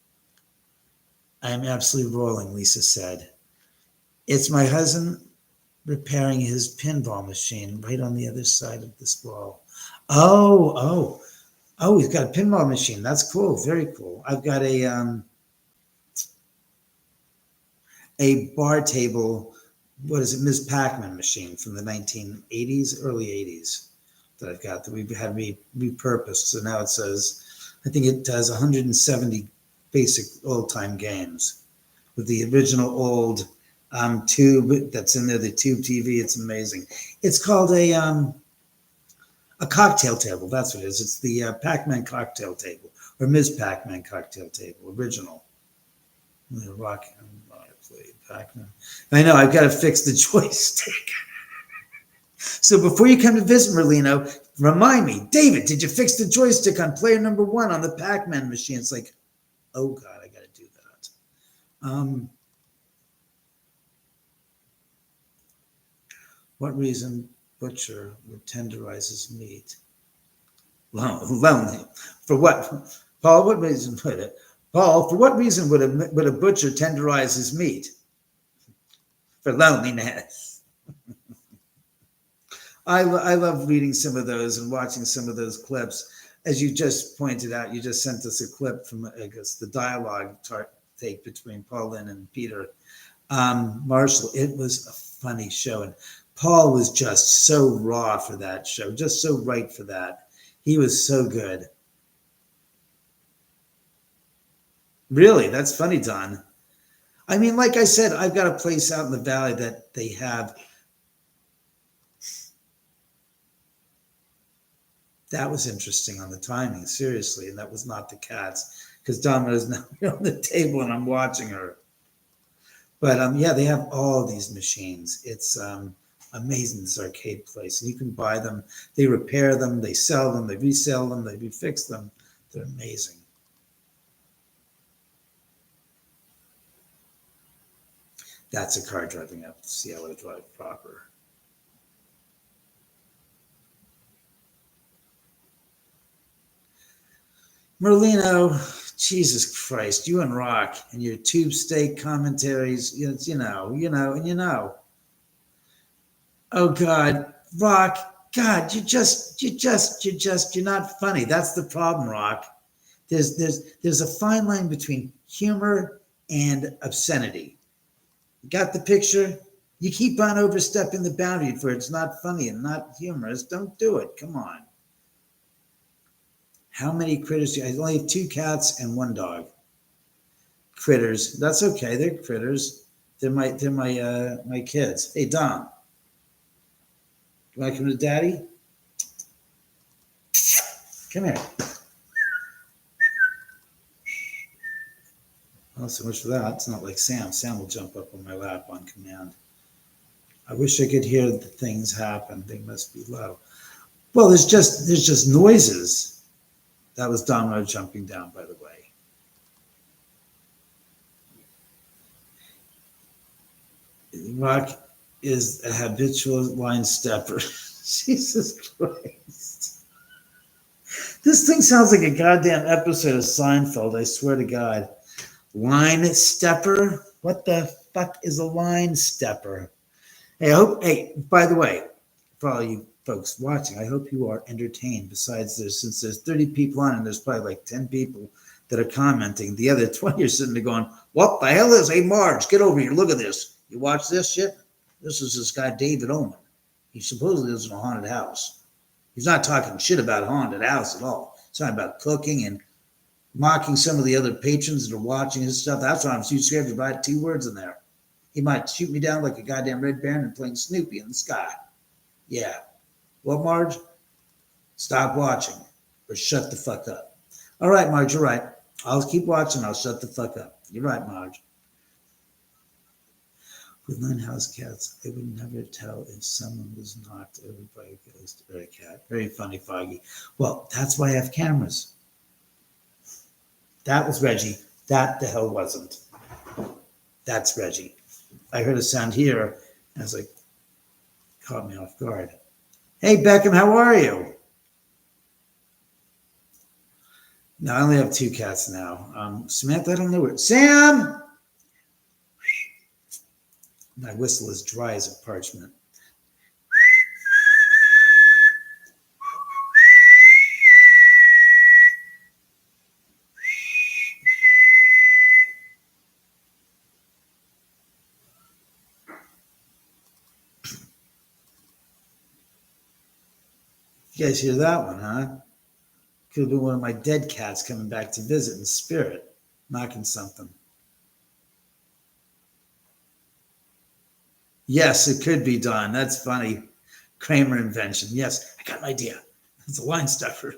I am absolutely rolling, Lisa said. It's my husband repairing his pinball machine right on the other side of this wall. Oh, he's got a pinball machine. That's cool. Very cool. I've got a bar table, what is it, Ms. Pac-Man machine from the 1980s, early 80s that I've got that we've had repurposed. So now it says, I think it does 170 basic old-time games with the original old tube that's in there, the tube TV. It's amazing. It's called a cocktail table. That's what it is. It's the Pac-Man cocktail table, or Ms. Pac-Man cocktail table, original. Rock and played Pac-Man. I know, I've got to fix the joystick. So before you come to visit, Merlino, remind me, David, did you fix the joystick on player number 1 on the Pac-Man machine? It's like, oh God, I got to do that. What reason butcher would tenderize his meat? Lonely. For what? Paul, what reason would it? Paul, for what reason would a butcher tenderize his meat? For loneliness. I love reading some of those and watching some of those clips. as you just pointed out, you just sent us a clip from, I guess, the dialogue take between Paul Lynde and Peter Marshall. It was a funny show. And Paul was just so raw for that show, just so right for that. He was so good. Really? That's funny, Don. I mean, like I said, I've got a place out in the valley that they have. That was interesting on the timing, seriously. And that was not the cats, because Domino's now on the table and I'm watching her. But yeah, they have all these machines. It's amazing, this arcade place. And you can buy them. They repair them. They sell them. They resell them. They refix them. They're amazing. That's a car driving up to see how to drive proper. Merlino, Jesus Christ, you and Rock and your tube steak commentaries, you know. Oh God, Rock, God, you're not funny. That's the problem, Rock. There's a fine line between humor and obscenity. Got the picture? You keep on overstepping the boundary for it's not funny and not humorous. Don't do it. Come on. How many critters do you? I only have 2 cats and 1 dog. Critters. That's okay. They're critters. They're my kids. Hey, Dom. You want to come to Daddy? Come here. Oh, so much for that. It's not like Sam. Sam will jump up on my lap on command. I wish I could hear the things happen. They must be low. Well, there's just noises. That was Domino jumping down, by the way. Rock is a habitual line stepper. Jesus Christ. This thing sounds like a goddamn episode of Seinfeld, I swear to God. Line stepper? What the fuck is a line stepper? Hey, by the way, for all you folks watching, I hope you are entertained. Besides, since there's 30 people on and there's probably like 10 people that are commenting, the other 20 are sitting there going, what the hell is, hey Marge, get over here, look at this. You watch this shit? This is this guy David Oman. He supposedly lives in a haunted house. He's not talking shit about a haunted house at all. He's talking about cooking and mocking some of the other patrons that are watching his stuff. That's why I'm too scared to write 2 words in there. He might shoot me down like a goddamn Red Baron and playing Snoopy in the sky. Yeah. What, Marge? Stop watching or shut the fuck up. All right, Marge, you're right. I'll keep watching. I'll shut the fuck up. You're right, Marge. With 9 house cats, I would never tell if someone was knocked over by a ghost or a cat. Very funny, Foggy. Well, that's why I have cameras. That was Reggie. That the hell wasn't. That's Reggie. I heard a sound here, and I was like, caught me off guard. Hey, Beckham, how are you? No, I only have 2 cats now. Samantha, I don't know where. Sam! My whistle is dry as a parchment. You guys hear that one, huh? Could have been one of my dead cats coming back to visit in spirit, knocking something. Yes, it could be Don. That's funny. Kramer invention. Yes, I got an idea. It's a line stuffer.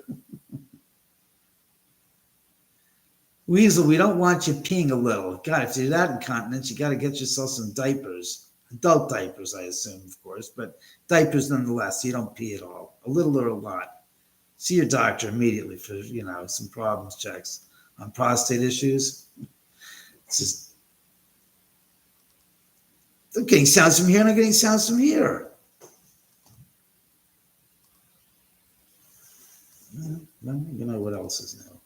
Weasel, we don't want you peeing a little. God, if you're that incontinent, you got to get yourself some diapers. Adult diapers, I assume, of course, but diapers nonetheless, so you don't pee at all. A little or a lot. See your doctor immediately for, some problems checks on prostate issues. It's just, I'm getting sounds from here and I'm getting sounds from here. Well, you know what else is new.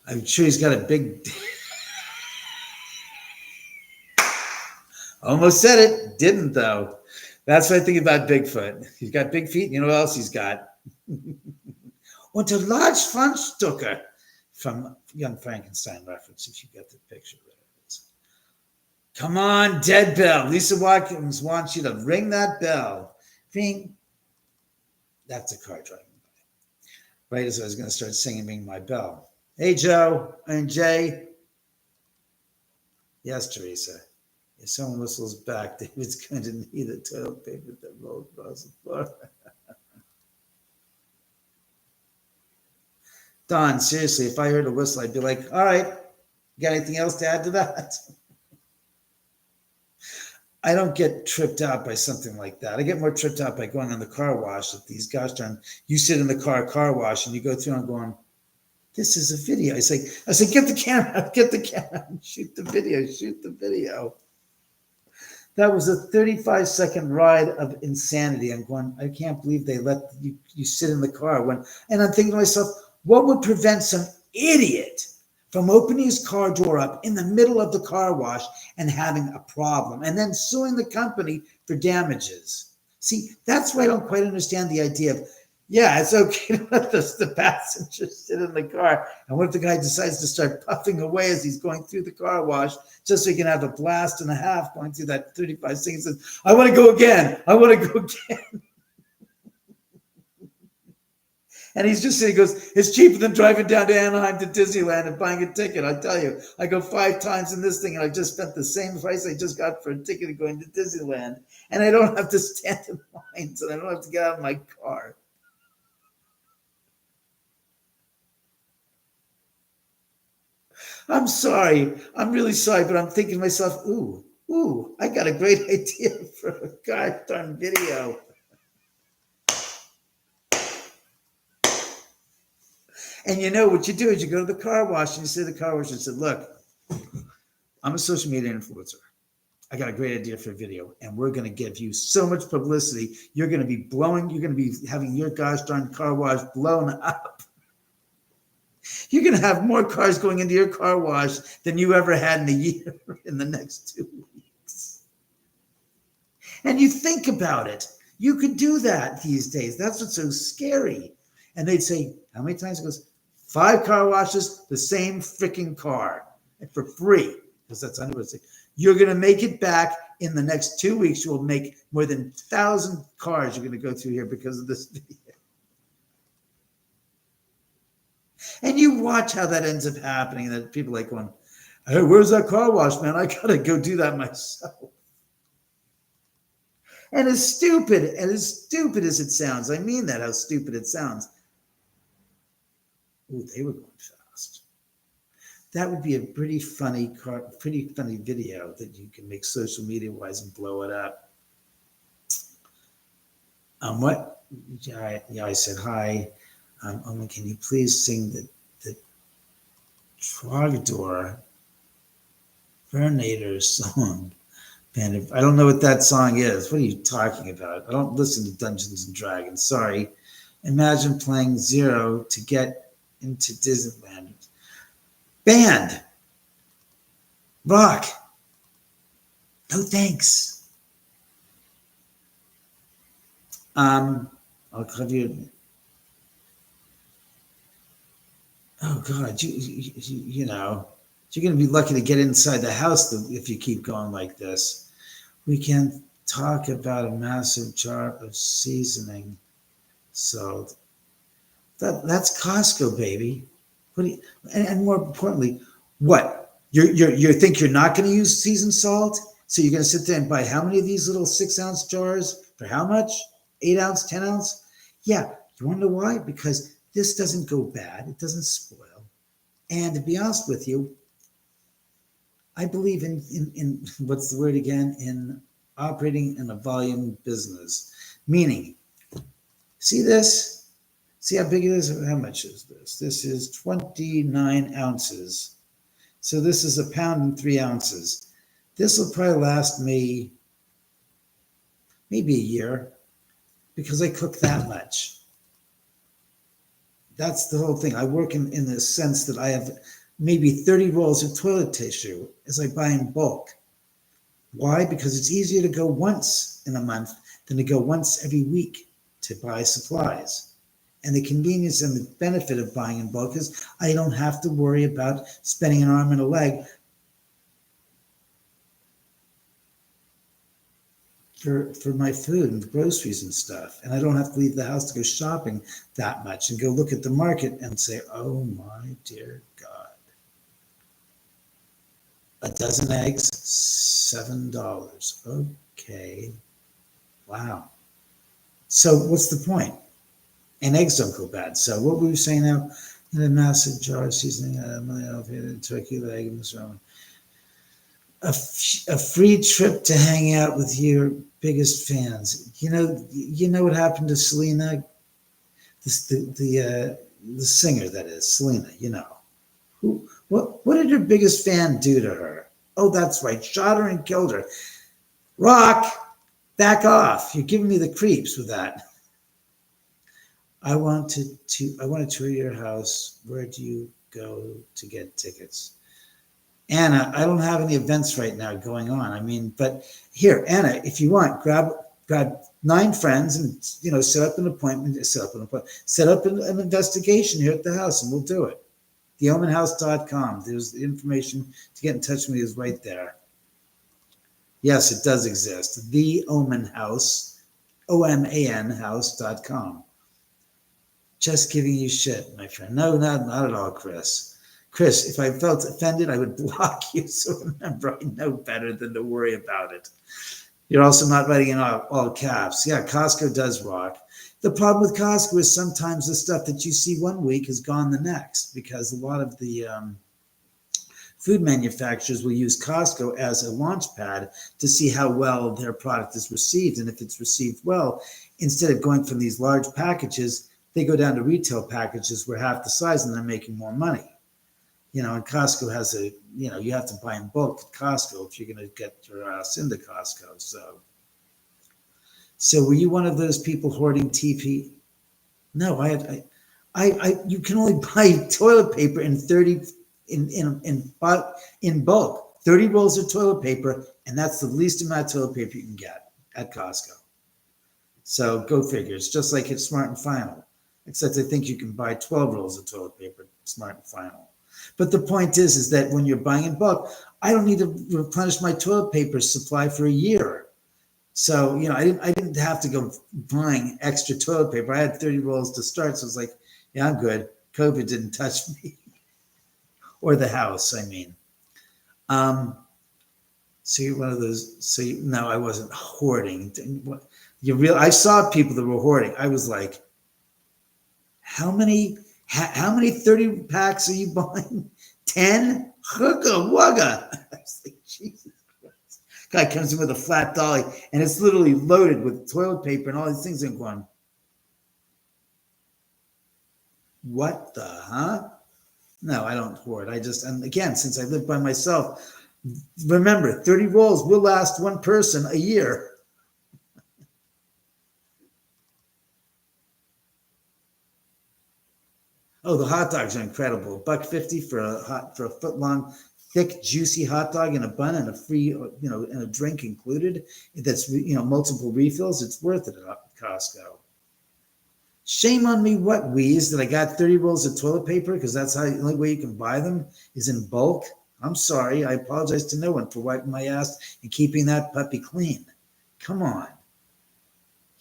I'm sure he's got a big... Almost said it. Didn't, though. That's what I think about Bigfoot. He's got big feet. You know what else he's got? Und a large Fundstücke from Young Frankenstein reference, if you get the picture. There it is. Come on, dead bell. Lisa Watkins wants you to ring that bell. Ring. That's a car driving by. Right as I was going to start singing Ring My Bell. Hey, Joe and Jay. Yes, Teresa. If someone whistles back, David's going to need the toilet paper that rolled across the floor. Don, seriously, if I heard a whistle, I'd be like, all right, you got anything else to add to that? I don't get tripped out by something like that. I get more tripped out by going on the car wash at these gosh darn, you sit in the car wash and you go through and going, this is a video. I say, get the camera, shoot the video. That was a 35-second ride of insanity. I'm going, I can't believe they let you sit in the car. And I'm thinking to myself, what would prevent some idiot from opening his car door up in the middle of the car wash and having a problem and then suing the company for damages? See, that's why I don't quite understand the idea of, yeah, it's okay to let the passenger sit in the car. And what if the guy decides to start puffing away as he's going through the car wash just so he can have a blast and a half going through that 35 seconds? And says, I want to go again. And he's just saying, he goes, it's cheaper than driving down to Anaheim to Disneyland and buying a ticket. I tell you, I go 5 times in this thing and I just spent the same price I just got for a ticket going to Disneyland. And I don't have to stand in lines and I don't have to get out of my car. I'm sorry. I'm really sorry, but I'm thinking to myself, ooh, I got a great idea for a gosh darn video. And you know what you do is you go to the car wash and you say to the car wash and say, look, I'm a social media influencer. I got a great idea for a video and we're going to give you so much publicity. You're going to be having your gosh darn car wash blown up. You're going to have more cars going into your car wash than you ever had in a year in the next 2 weeks. And you think about it. You could do that these days. That's what's so scary. And they'd say, how many times? It goes, 5 car washes, the same freaking car, and for free, because that's under what you're going to make it back in the next 2 weeks. You will make more than 1,000 cars you're going to go through here because of this video. And you watch how that ends up happening. That people like going, hey, where's that car wash, man? I got to go do that myself. And as stupid as it sounds, I mean that, how stupid it sounds. Ooh, they were going fast. That would be a pretty funny video that you can make social media wise and blow it up. What? Yeah, I said hi. Can you please sing the Trogador Vernator song? Man, I don't know what that song is. What are you talking about? I don't listen to Dungeons and Dragons. Sorry. Imagine playing Zero to get into Disneyland. Band. Rock. No thanks. I'll have you. Oh God, you know, you're going to be lucky to get inside the house if you keep going like this. We can talk about a massive jar of seasoning salt. That's Costco, baby. What do you, and more importantly, what? You think you're not going to use seasoned salt? So you're going to sit there and buy how many of these little 6-ounce jars for how much? 8 ounce, 10 ounce? Yeah. You want to know why? Because this doesn't go bad. It doesn't spoil. And to be honest with you, I believe in what's the word again? In operating in a volume business. Meaning, see this? See how big it is? How much is this? This is 29 ounces. So this is 1 pound and 3 ounces. This will probably last me maybe a year because I cook that much. That's the whole thing. I work in the sense that I have maybe 30 rolls of toilet tissue as I buy in bulk. Why? Because it's easier to go once in a month than to go once every week to buy supplies. And the convenience and the benefit of buying in bulk is I don't have to worry about spending an arm and a leg for my food and groceries and stuff. And I don't have to leave the house to go shopping that much and go look at the market and say, oh my dear God, a dozen eggs, $7. Okay. Wow. So what's the point? And eggs don't go bad. So what were we saying now? In a massive jar of seasoning, turkey leg and this one. A free trip to hang out with your biggest fans. You know what happened to Selena, the singer that is Selena. You know what did her biggest fan do to her? Oh, that's right, shot her and killed her. Rock, back off! You're giving me the creeps with that. I want to tour your house. Where do you go to get tickets? Anna, I don't have any events right now going on. I mean, but here, Anna, if you want, grab 9 friends and set up an appointment, set up an investigation here at the house, and we'll do it. TheOmanHouse.com. There's the information to get in touch with me is right there. Yes, it does exist. The Oman House, OMAN house.com. Just giving you shit, my friend. No, not at all, Chris. Chris, if I felt offended, I would block you. So remember, I know better than to worry about it. You're also not writing in all caps. Yeah, Costco does rock. The problem with Costco is sometimes the stuff that you see one week is gone the next, because a lot of the food manufacturers will use Costco as a launch pad to see how well their product is received. And if it's received well, instead of going from these large packages, they go down to retail packages where half the size and they're making more money. And Costco has you have to buy in bulk at Costco if you're going to get your ass into Costco. So were you one of those people hoarding TP? No, you can only buy toilet paper in bulk, 30 rolls of toilet paper, and that's the least amount of toilet paper you can get at Costco. So go figure. It's just like at Smart and Final, except I think you can buy 12 rolls of toilet paper at Smart and Final. But the point is that when you're buying in bulk, I don't need to replenish my toilet paper supply for a year. So, I didn't have to go buying extra toilet paper. I had 30 rolls to start. So I was like, yeah, I'm good. COVID didn't touch me or the house. I mean, so you're one of those. No, I wasn't hoarding. I saw people that were hoarding. I was like, how many 30 packs are you buying? 10? Hooka wugga. I was like, Jesus Christ. Guy comes in with a flat dolly and it's literally loaded with toilet paper and all these things. And going, what the, huh? No, I don't hoard. And again, since I live by myself, remember, 30 rolls will last one person a year. Oh, the hot dogs are incredible. $1.50 for a foot long, thick, juicy hot dog in a bun and a free, and a drink included. That's multiple refills. It's worth it at Costco. Shame on me, what wheeze that I got 30 rolls of toilet paper because that's the only way you can buy them is in bulk. I'm sorry. I apologize to no one for wiping my ass and keeping that puppy clean. Come on.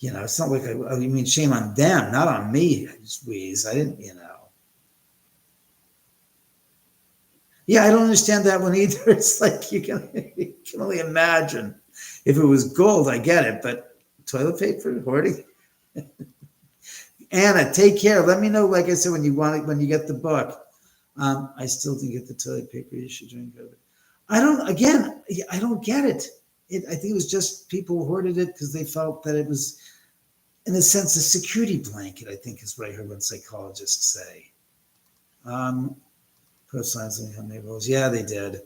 It's not like I mean, shame on them, not on me, wheeze. I didn't, Yeah, I don't understand that one either. It's like you can only imagine. If it was gold, I get it, but toilet paper hoarding. Anna, take care. Let me know, like I said, when you get the book. I still didn't get the toilet paper issue during COVID. I don't get it. I think it was just people hoarded it because they felt that it was, in a sense, a security blanket, I think is what I heard one psychologist say. Signs how many rolls? Yeah, they did.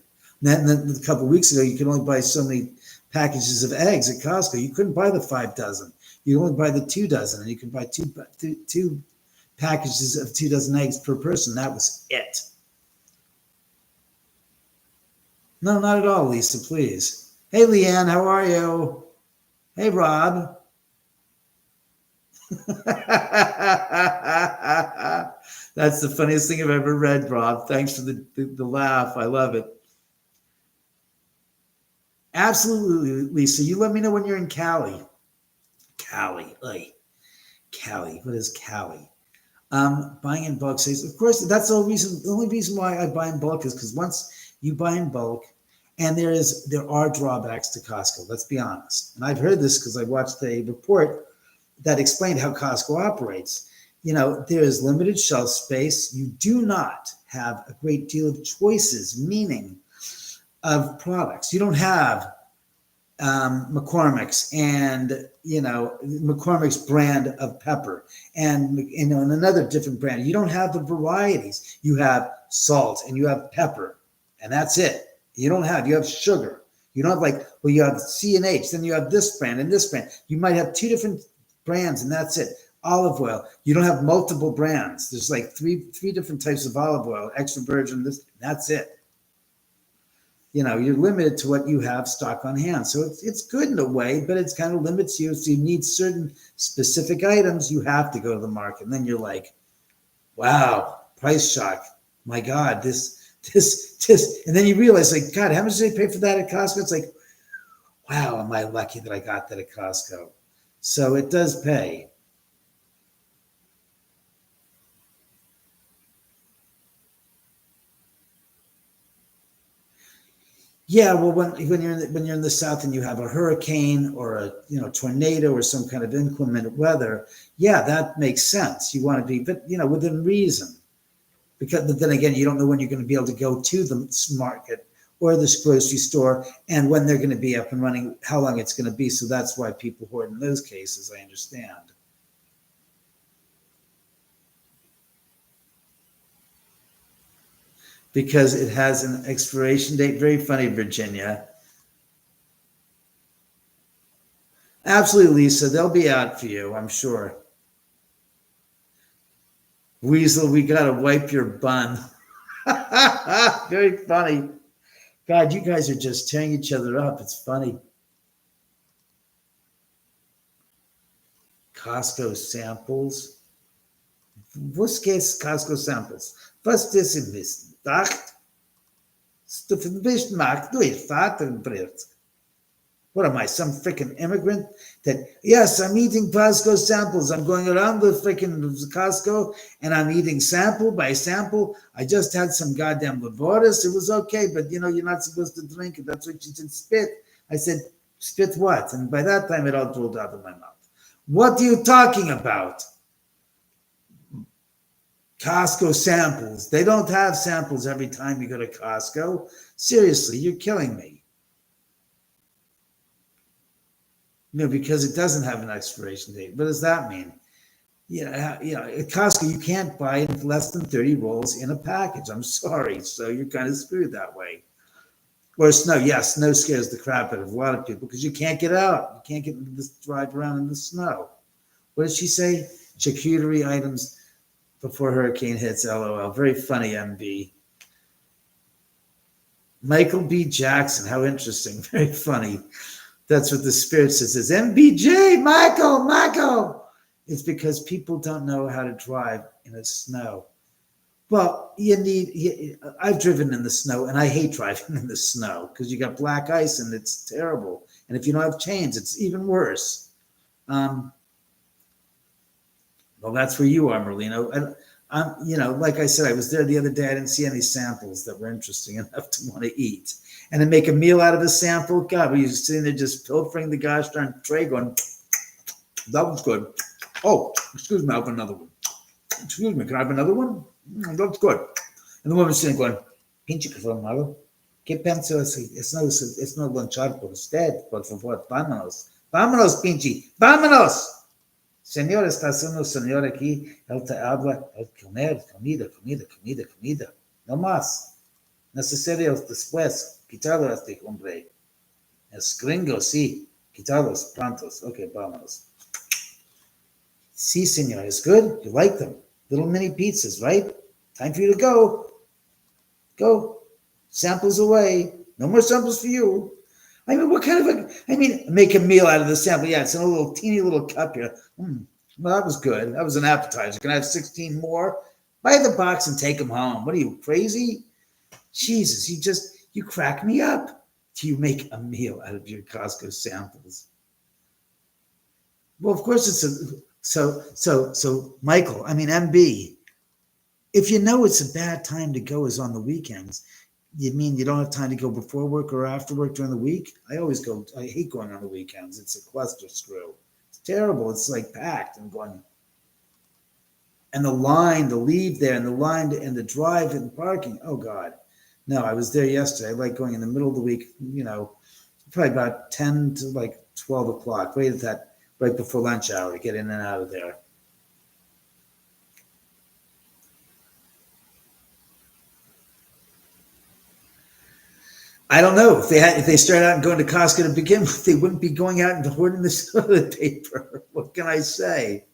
And then a couple of weeks ago, you could only buy so many packages of eggs at Costco. You couldn't buy the 5 dozen. You only buy the 2 dozen, and you can buy two packages of 2 dozen eggs per person. That was it. No, not at all, Lisa, please. Hey, Leanne, how are you? Hey, Rob. That's the funniest thing I've ever read, Rob. Thanks for the laugh. I love it. Absolutely, Lisa. You let me know when you're in Cali. Cali, like Cali. What is Cali? Buying in bulk says, of course, that's the reason. The only reason why I buy in bulk is because once you buy in bulk, and there are drawbacks to Costco. Let's be honest. And I've heard this because I watched a report that explained how Costco operates. There is limited shelf space. You do not have a great deal of choices, meaning of products. You don't have McCormick's and McCormick's brand of pepper and and another different brand. You don't have the varieties. You have salt and you have pepper, and that's it. You have sugar. You don't have you have C&H, then you have this brand and this brand. You might have two different brands, and that's it. Olive oil. You don't have multiple brands. There's like three different types of olive oil, extra virgin, this, that's it. You're limited to what you have stock on hand. So it's good in a way, but it's kind of limits you. So you need certain specific items. You have to go to the market. And then you're like, wow, price shock. My God, this. And then you realize, like, God, how much did they pay for that at Costco? It's like, wow, am I lucky that I got that at Costco? So it does pay. Yeah, well, when you're in the South and you have a hurricane or a tornado or some kind of inclement weather, yeah, that makes sense. You want to be, but within reason, because but then again, you don't know when you're going to be able to go to the market or the grocery store and when they're going to be up and running, how long it's going to be. So that's why people hoard in those cases. I understand. Because it has an expiration date. Very funny, Virginia. Absolutely, Lisa. They'll be out for you, I'm sure. Weasel, we got to wipe your bun. Very funny. God, you guys are just tearing each other up. It's funny. Costco samples. Was geht's Costco samples? Was das im Wissen? Dacht, du bist Markt, du bist Vater Brett. What am I, some freaking immigrant? That, yes, I'm eating Costco samples. I'm going around the freaking Costco and I'm eating sample by sample. I just had some goddamn Livoris. It was okay, but you're not supposed to drink it. That's what she said, spit. I said, spit what? And by that time, it all rolled out of my mouth. What are you talking about? Costco samples. They don't have samples every time you go to Costco. Seriously, you're killing me. Because it doesn't have an expiration date. What does that mean? At Costco, you can't buy less than 30 rolls in a package. I'm sorry. So you're kind of screwed that way. Or snow. Yes, snow scares the crap out of a lot of people because you can't get out. You can't drive around in the snow. What did she say? Charcuterie items before hurricane hits, LOL. Very funny, MB. Michael B. Jackson. How interesting. Very funny. That's what the spirit says. MBJ, Michael. It's because people don't know how to drive in the snow. Well, I've driven in the snow, and I hate driving in the snow because you got black ice, and it's terrible. And if you don't have chains, it's even worse. Well, that's where you are, Merlino. And like I said, I was there the other day. I didn't see any samples that were interesting enough to want to eat. And to make a meal out of a sample, God, were you sitting there just pilfering the gosh darn tray going, that was good. Oh, excuse me, I have another one. Excuse me, can I have another one? That's good. And the woman's sitting going, pinche que fue malo. ¿Qué pensó? Es no lonchar por usted, por favor, vámonos. Vámonos, pinche, vámonos. Señor, está haciendo señor aquí, él te habla, el comer, comida. No más. Necesario después, quitarlo a este hombre. Es gringo, sí. Quitarlos prontos. Okay, vámonos. Sí, señor, it's good. You like them. Little mini pizzas, right? Time for you to go. Go. Samples away. No more samples for you. What kind of make a meal out of the sample. Yeah, it's in a little teeny little cup here. Well, that was good. That was an appetizer. Can I have 16 more? Buy the box and take them home. What are you, crazy? Jesus, you crack me up. Do you make a meal out of your Costco samples? Well, of course it's so Michael, I mean MB, if you know it's a bad time to go is on the weekends, you mean you don't have time to go before work or after work during the week? I hate going on the weekends. It's a cluster screw. It's terrible. It's like packed and going. And the line to leave there and the line and the drive and parking. Oh God. No, I was there yesterday. I like going in the middle of the week, probably about 10 to like 12 o'clock, right before lunch hour to get in and out of there. I don't know if they started out and going to Costco to begin with, they wouldn't be going out and hoarding the toilet paper. What can I say,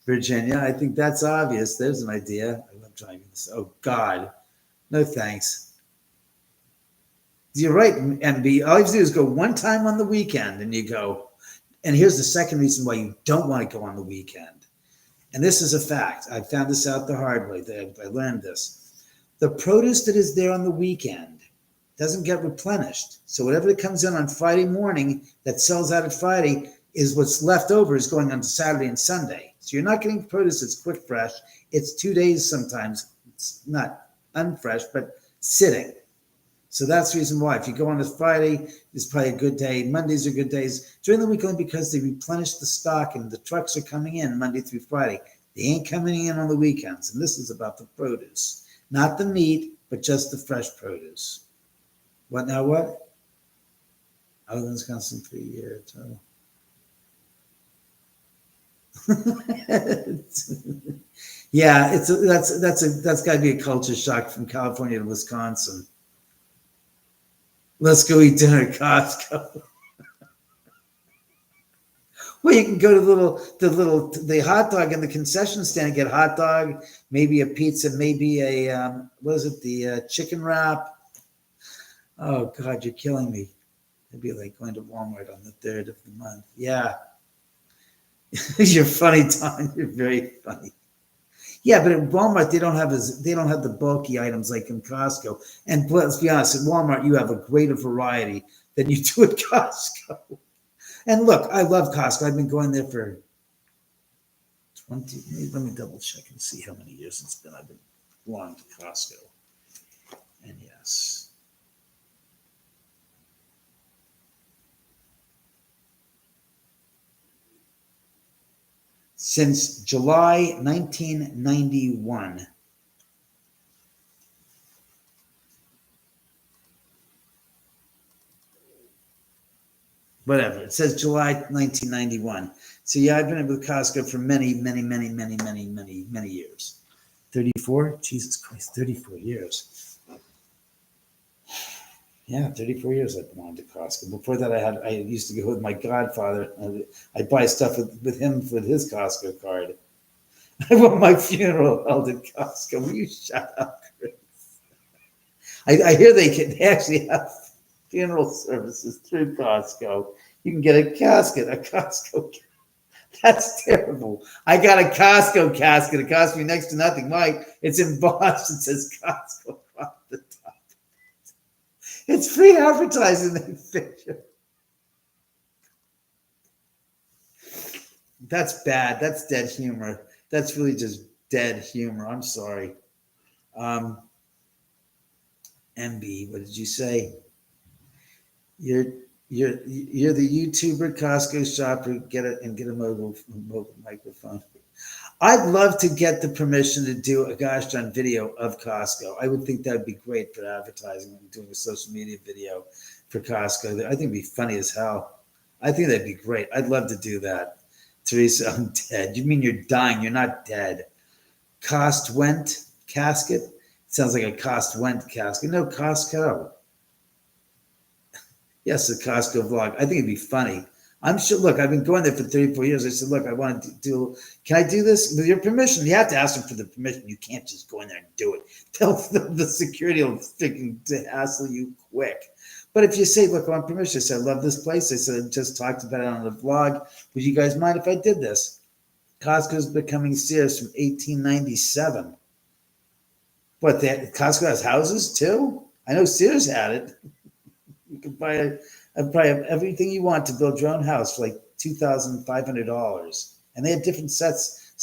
Virginia? I think that's obvious. There's an idea. I love driving this. Oh God, no thanks. You're right, MB. All you have to do is go one time on the weekend, and you go. And here's the second reason why you don't want to go on the weekend. And this is a fact. I found this out the hard way. I learned this. The produce that is there on the weekend doesn't get replenished. So whatever that comes in on Friday morning that sells out at Friday is what's left over is going on to Saturday and Sunday. So you're not getting produce that's quick fresh. It's 2 days sometimes. It's not unfresh, but sitting. So that's the reason why. If you go on a Friday, it's probably a good day. Mondays are good days. During the week, only because they replenish the stock and the trucks are coming in Monday through Friday. They ain't coming in on the weekends. And this is about the produce. Not the meat, but just the fresh produce. What now? What? I was in Wisconsin for a year. So. Yeah, that's got to be a culture shock from California to Wisconsin. Let's go eat dinner at Costco. Well, you can go to the hot dog in the concession stand, get a hot dog, maybe a pizza, maybe a the chicken wrap. Oh God, you're killing me. It'd be like going to Walmart on the 3rd of the month. Yeah. You're funny, Tom. You're very funny. Yeah, but at Walmart they don't have the bulky items like in Costco. And let's be honest, at Walmart you have a greater variety than you do at Costco. And look, I love Costco. I've been going there for 20. Let me double check and see how many years it's been. I've been belonging to Costco. And yes. Since July 1991. Whatever. It says July 1991. So yeah, I've been with Costco for many, many, many, many, many, many, many years. 34? Jesus Christ, 34 years. Yeah, 34 years I've belonged to Costco. Before that, I used to go with my godfather. I'd buy stuff with him with his Costco card. I want my funeral held at Costco. Will you shut up, Chris? I hear they actually have funeral services through Costco. You can get a casket, a Costco. That's terrible. I got a Costco casket. It cost me next to nothing. Mike, it's embossed. It says Costco on the top. It's free advertising, they figure. That's bad. That's dead humor. That's really just dead humor. I'm sorry. MB, what did you say? You're the YouTuber Costco shopper. Get a mobile microphone. I'd love to get the permission to do a gosh darn video of Costco. I would think that would be great for advertising and doing a social media video for Costco. I think it'd be funny as hell. I think that'd be great. I'd love to do that. Teresa, I'm dead. You mean you're dying? You're not dead. Cost went casket? Sounds like a cost went casket. No, Costco. Yes, the Costco vlog. I think it'd be funny. I'm sure. Look, I've been going there for 34 years. I said, look, I want to do. Can I do this with your permission? You have to ask them for the permission. You can't just go in there and do it. Tell the security will freaking hassle you quick. But if you say, look, I want permission. I said, I love this place. I said, I just talked about it on the vlog. Would you guys mind if I did this? Costco's becoming Sears from 1897. But Costco has houses too? I know Sears had it. You can probably have everything you want to build your own house for like $2,500. And they had different sets.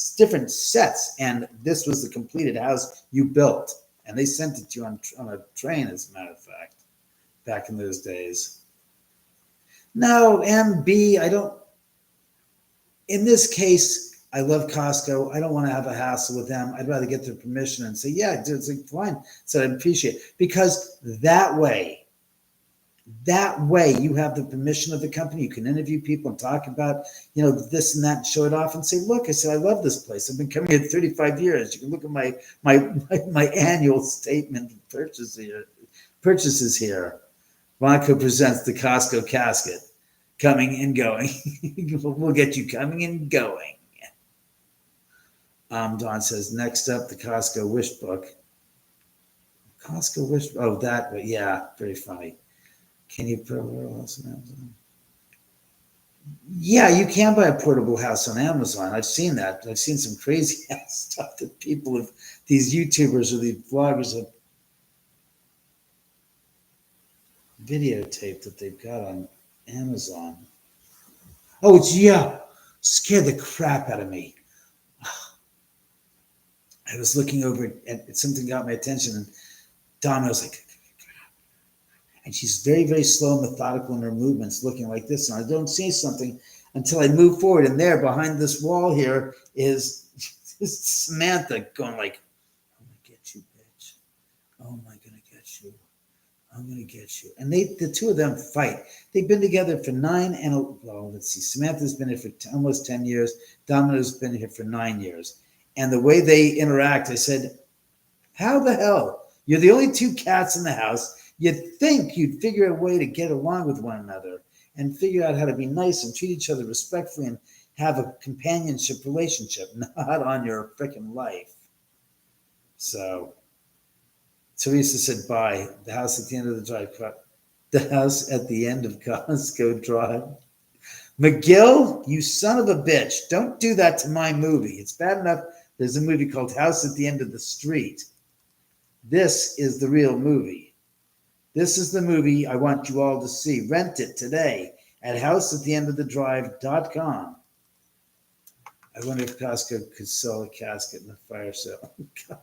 And this was the completed house you built. And they sent it to you on a train, as a matter of fact, back in those days. No, MB, I don't. In this case, I love Costco. I don't want to have a hassle with them. I'd rather get their permission and say, yeah, dude, it's like, fine. So I appreciate it. Because that way you have the permission of the company. You can interview people and talk about, this and that and show it off and say, look, I said, I love this place. I've been coming here 35 years. You can look at my annual statement of purchases here. Monaco presents the Costco casket, coming and going. We'll get you coming and going. Don says, next up, the Costco wish book. Costco wish, oh, that, but yeah, very funny. Can you put a portable house on Amazon? Yeah, you can buy a portable house on Amazon. I've seen that. I've seen some crazy ass stuff that people have, these YouTubers or these vloggers have videotaped that they've got on Amazon. Oh, scared the crap out of me. I was looking over at something got my attention, and Domino's like, and she's very, very slow and methodical in her movements, looking like this. And I don't see something until I move forward. And there, behind this wall here, is Samantha going like, I'm going to get you, bitch. Oh, am I going to get you? I'm going to get you. And the two of them fight. They've been together for let's see. Samantha's been here for almost 10 years. Domino's been here for 9 years. And the way they interact, I said, how the hell? You're the only two cats in the house. You'd think you'd figure a way to get along with one another and figure out how to be nice and treat each other respectfully and have a companionship relationship, not on your freaking life. So Teresa said, bye. The house at the end of the drive. The house at the end of Costco Drive. McGill, you son of a bitch. Don't do that to my movie. It's bad enough there's a movie called House at the End of the Street. This is the real movie. This is the movie I want you all to see. Rent it today at houseattheendofthedrive.com. I wonder if Costco could sell a casket in a fire sale. God,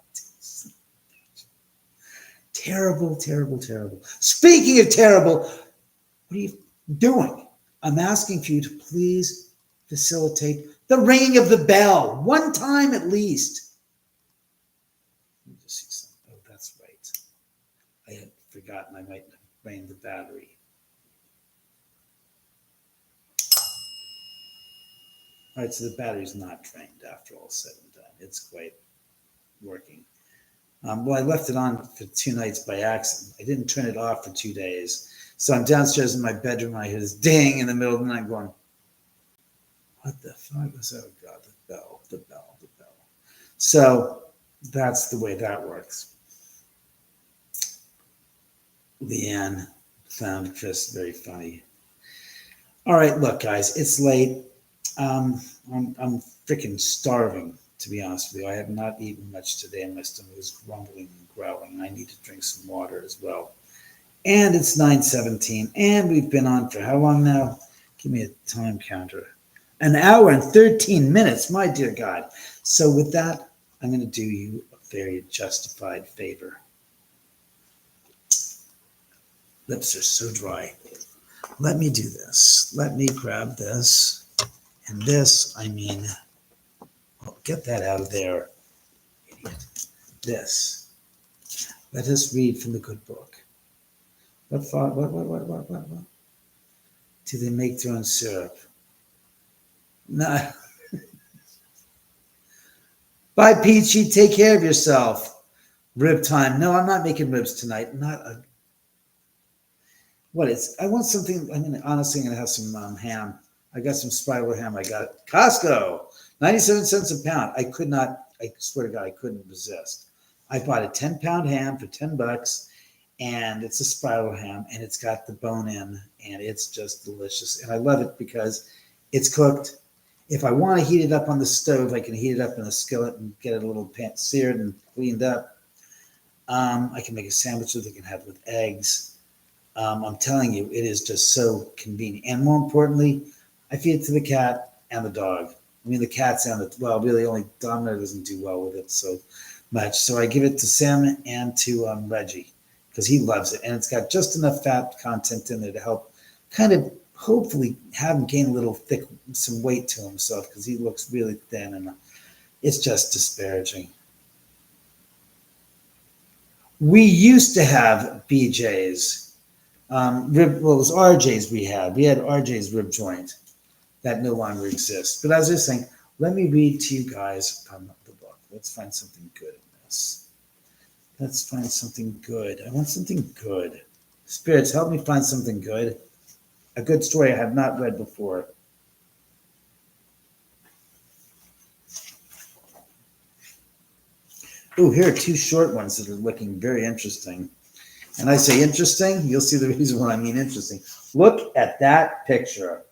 terrible, terrible, terrible. Speaking of terrible, what are you doing? I'm asking for you to please facilitate the ringing of the bell. One time at least. Let me just see something. Oh, that's right. I had forgotten I might have drained the battery. All right, so the battery's not drained after all said and done. It's quite working. Well, I left it on for 2 nights by accident. I didn't turn it off for 2 days. So I'm downstairs in my bedroom. I hear this ding in the middle of the night going, what the fuck was that? Oh, God, the bell. So that's the way that works. Leanne found Chris very funny. All right, look, guys, it's late. I'm freaking starving, to be honest with you. I have not eaten much today, and my stomach is grumbling and growling. I need to drink some water as well. And it's 9:17, and we've been on for how long now? Give me a time counter. 1 hour and 13 minutes, my dear God. So with that, I'm going to do you a very justified favor. Lips are so dry. Let me do this. Let me grab this. And this, get that out of there, idiot. This. Let us read from the good book. What? Do they make their own syrup? No. Bye, Peachy. Take care of yourself. Rib time. No, I'm not making ribs tonight. I want something. Honestly, I'm going to have some ham. I got some spiral ham. I got it. Costco. 97 cents a pound. I swear to God, I couldn't resist. I bought a 10-pound ham for $10, and it's a spiral ham, and it's got the bone in, and it's just delicious. And I love it because it's cooked. If I want to heat it up on the stove, I can heat it up in a skillet and get it a little seared and cleaned up. I can make a sandwich that I can have with eggs. I'm telling you, it is just so convenient. And more importantly, I feed it to the cat and the dog. I mean, the cat's and really only Domino doesn't do well with it so much. So I give it to Sam and to Reggie because he loves it. And it's got just enough fat content in there to help kind of hopefully have him gain a little some weight to himself because he looks really thin and it's just disparaging. We used to have BJ's. It was RJ's we had. We had RJ's rib joint. That no longer exists. But as I was saying, let me read to you guys from the book. Let's find something good in this. Let's find something good. I want something good. Spirits, help me find something good. A good story I have not read before. Oh, here are two short ones that are looking very interesting. And I say interesting, you'll see the reason why I mean interesting. Look at that picture.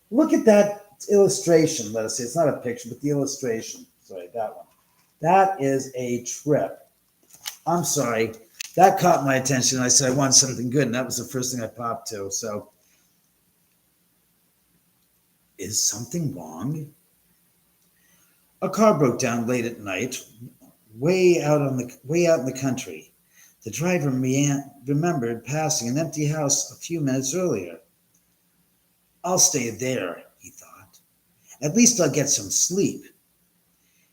Look at that illustration, let us say. It's not a picture, but the illustration. Sorry, that one. That is a trip. I'm sorry. That caught my attention. I said I want something good, and that was the first thing I popped to. So, is something wrong? A car broke down late at night, way out in the country. The driver remembered passing an empty house a few minutes earlier. I'll stay there, he thought. At least I'll get some sleep.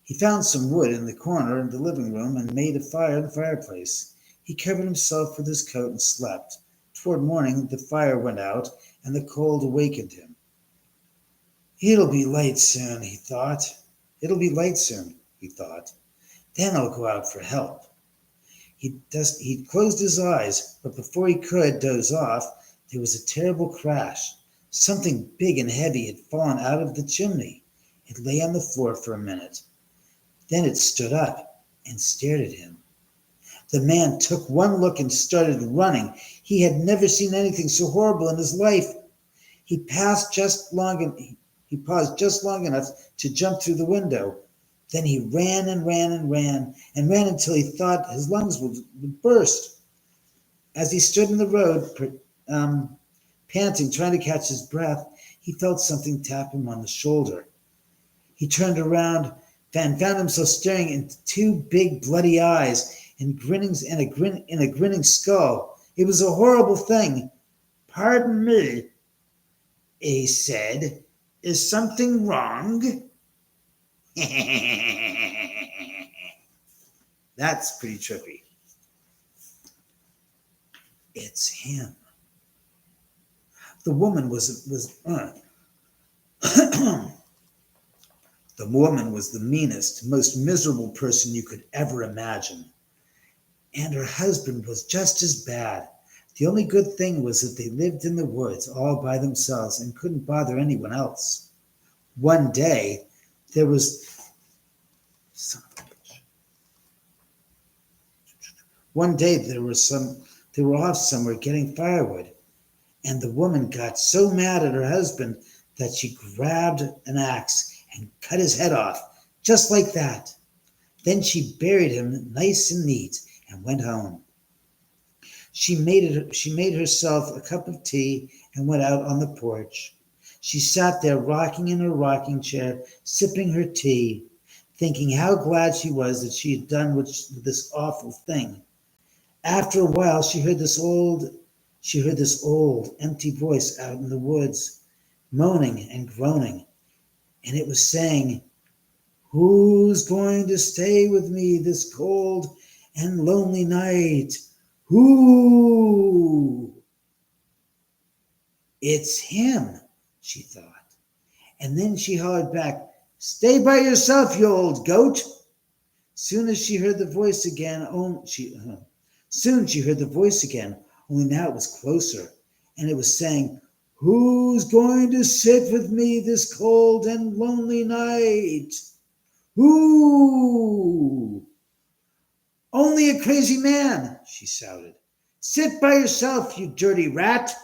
He found some wood in the corner of the living room and made a fire in the fireplace. He covered himself with his coat and slept. Toward morning, the fire went out and the cold awakened him. It'll be light soon, he thought. It'll be light soon, he thought. Then I'll go out for help. He closed his eyes, but before he could doze off, there was a terrible crash. Something big and heavy had fallen out of the chimney. It lay on the floor for a minute. Then it stood up and stared at him. The man took one look and started running. He had never seen anything so horrible in his life. He paused just long enough to jump through the window. Then he ran and ran and ran and ran until he thought his lungs would burst. As he stood in the road, panting, trying to catch his breath, he felt something tap him on the shoulder. He turned around and found himself staring into two big bloody eyes and a grinning skull. It was a horrible thing. Pardon me, he said. Is something wrong? That's pretty trippy. It's him. The woman was the woman was the meanest, most miserable person you could ever imagine. And her husband was just as bad. The only good thing was that they lived in the woods all by themselves and couldn't bother anyone else. One day, there were off somewhere getting firewood, and the woman got so mad at her husband that she grabbed an axe and cut his head off, just like that. Then she buried him nice and neat and went home. She made herself a cup of tea and went out on the porch. She sat there rocking in her rocking chair, sipping her tea, thinking how glad she was that she had done this awful thing. After a while, she heard this old, empty voice out in the woods, moaning and groaning, and it was saying, "Who's going to stay with me this cold and lonely night? Who?" It's him, she thought. And then she hollered back, "Stay by yourself, you old goat." Soon she heard the voice again, only now it was closer, and it was saying, "Who's going to sit with me this cold and lonely night? Who?" "Only a crazy man," she shouted. "Sit by yourself, you dirty rat."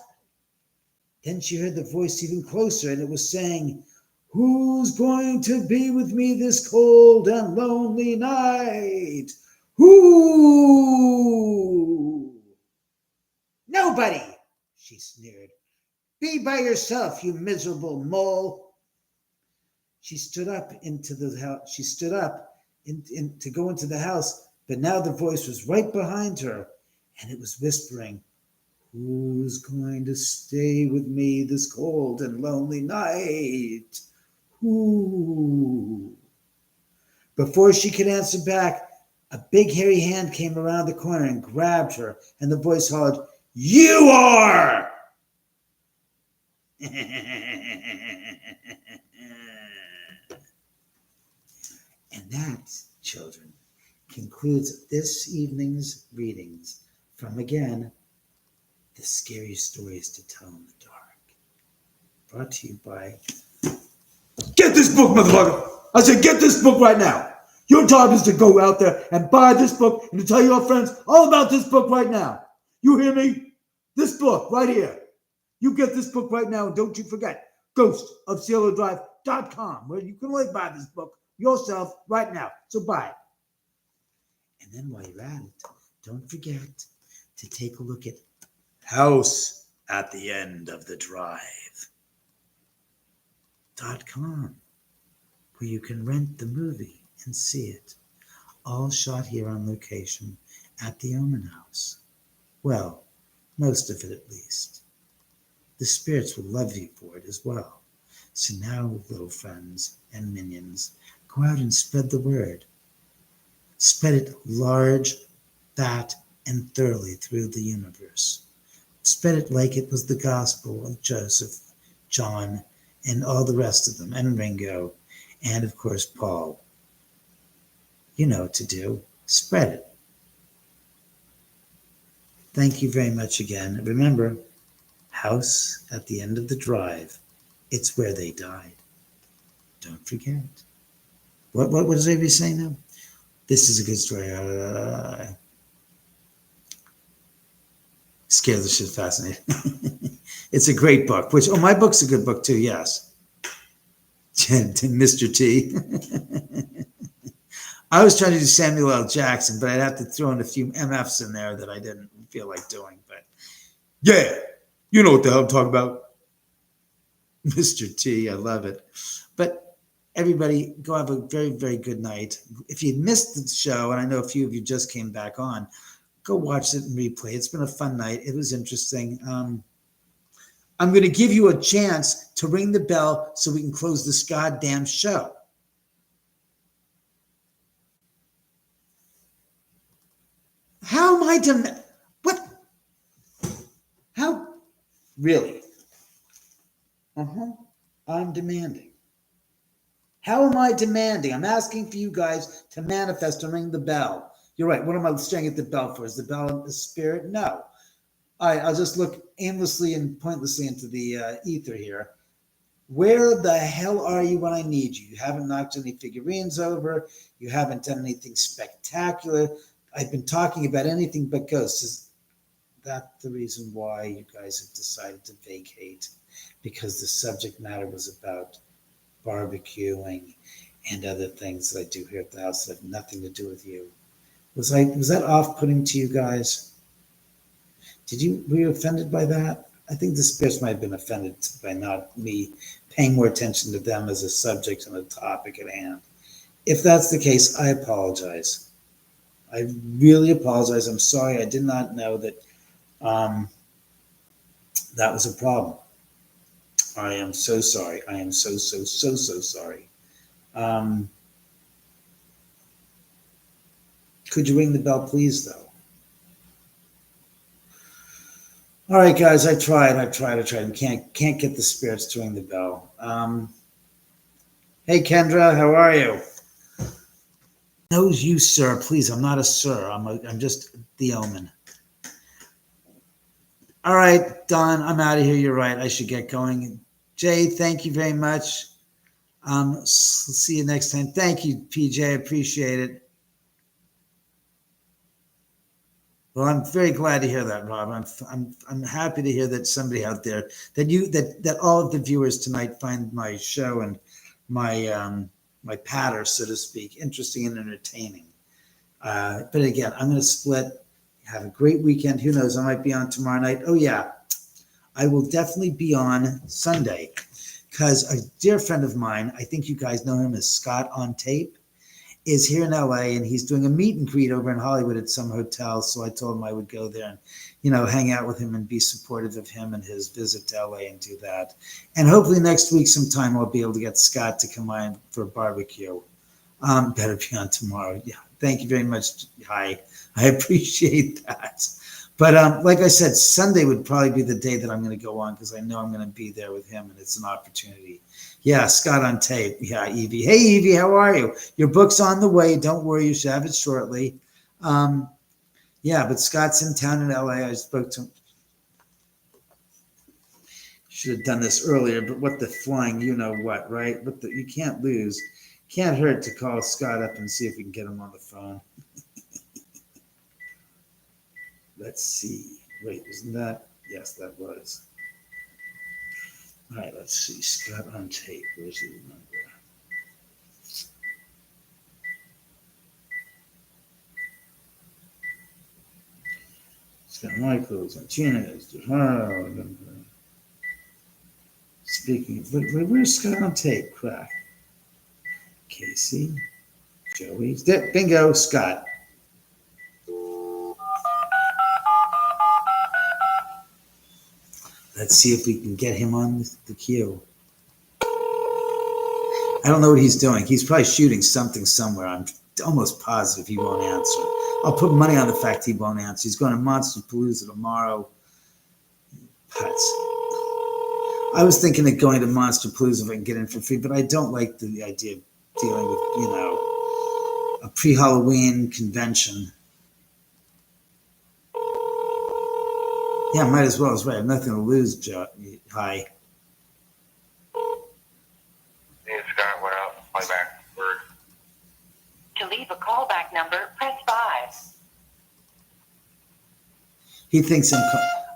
Then she heard the voice even closer, and it was saying, Who's going to be with me this cold and lonely night? Who? Nobody, she sneered. Be by yourself, you miserable mole. She stood up into the house. She stood up to go into the house, but now the voice was right behind her, and it was whispering, who's going to stay with me this cold and lonely night? Who? Before she could answer back, a big hairy hand came around the corner and grabbed her, and the voice hollered, you are! And that, children, concludes this evening's readings from, again, The Scary Stories to Tell in the Dark. Brought to you by... Get this book, motherfucker! I said get this book right now! Your job is to go out there and buy this book and to tell your friends all about this book right now. You hear me? This book right here. You get this book right now, and don't you forget, ghostofcielodrive.com, where you can only buy this book yourself right now. So buy it. And then while you're at it, don't forget to take a look at House at the End of the Drive.com, where you can rent the movie and see it. All shot here on location at the Oman house. Well, most of it at least. The spirits will love you for it as well. So now, little friends and minions, go out and spread the word. Spread it large, fat, and thoroughly through the universe. Spread it like it was the gospel of Joseph, John, and all the rest of them, and Ringo, and of course Paul. You know what to do. Spread it. Thank you very much again. Remember, House at the End of the Drive. It's where they died. Don't forget. What does everybody say now? This is a good story. Scared the shit fascinating. It's a great book. My book's a good book too, yes. Mr. T. I was trying to do Samuel L. Jackson, but I'd have to throw in a few MFs in there that I didn't feel like doing. But yeah, you know what the hell I'm talking about. Mr. T, I love it. But everybody, go have a very, very good night. If you missed the show, and I know a few of you just came back on, go watch it and replay. It's been a fun night. It was interesting. I'm going to give you a chance to ring the bell so we can close this goddamn show. How am I what? How? Really? I'm demanding. How am I demanding? I'm asking for you guys to manifest and ring the bell. You're right. What am I staring at the bell for? Is the bell the spirit? No. All right, I'll just look aimlessly and pointlessly into the ether here. Where the hell are you when I need you? You haven't knocked any figurines over. You haven't done anything spectacular. I've been talking about anything but ghosts. Is that the reason why you guys have decided to vacate? Because the subject matter was about barbecuing and other things that I do here at the house that have nothing to do with you. Was that off-putting to you guys? Were you offended by that? I think the spirits might have been offended by not me paying more attention to them as a subject and a topic at hand. If that's the case, I apologize. I really apologize. I'm sorry. I did not know that that was a problem. I am so sorry. I am so sorry. Could you ring the bell, please, though? All right, guys, I tried. And can't get the spirits to ring the bell. Hey, Kendra, how are you? No, you, sir. Please, I'm not a sir. I'm just the Oman. All right, Don, I'm out of here. You're right. I should get going. Jay, thank you very much. See you next time. Thank you, PJ. I appreciate it. Well, I'm very glad to hear that, Rob. I'm happy to hear that somebody out there that all of the viewers tonight find my show and my patter, so to speak, interesting and entertaining. But again, I'm going to split. Have a great weekend. Who knows? I might be on tomorrow night. Oh yeah, I will definitely be on Sunday because a dear friend of mine, I think you guys know him as Scott on Tape, is here in LA, and he's doing a meet and greet over in Hollywood at some hotel. So I told him I would go there and, hang out with him and be supportive of him and his visit to LA and do that. And hopefully next week sometime I'll be able to get Scott to come on for a barbecue. Better be on tomorrow. Yeah. Thank you very much. Hi. I appreciate that. But like I said, Sunday would probably be the day that I'm going to go on because I know I'm going to be there with him and it's an opportunity. Yeah, Scott on Tape. Yeah, Evie. Hey, Evie, how are you? Your book's on the way. Don't worry, you should have it shortly. Yeah, but Scott's in town in LA. I spoke to him. Should have done this earlier, but what the flying, you know what, right? But you can't lose. Can't hurt to call Scott up and see if we can get him on the phone. Let's see. Wait, wasn't that? Yes, that was. All right, let's see. Scott on Tape. Where's the number? Scott Michaels, Martinez, speaking. Where's Scott on Tape? Crack. Casey, Joey. Bingo, Scott. Let's see if we can get him on the queue. I don't know what he's doing. He's probably shooting something somewhere. I'm almost positive he won't answer. I'll put money on the fact he won't answer. He's going to Monster Palooza tomorrow. Putz. I was thinking of going to Monster Palooza if I can get in for free, but I don't like the idea of dealing with, a pre-Halloween convention. Yeah, might as well. That's right. I have nothing to lose, Joe. Hi. Hey, Scott, what up? Play back. Word. To leave a callback number, press 5. He thinks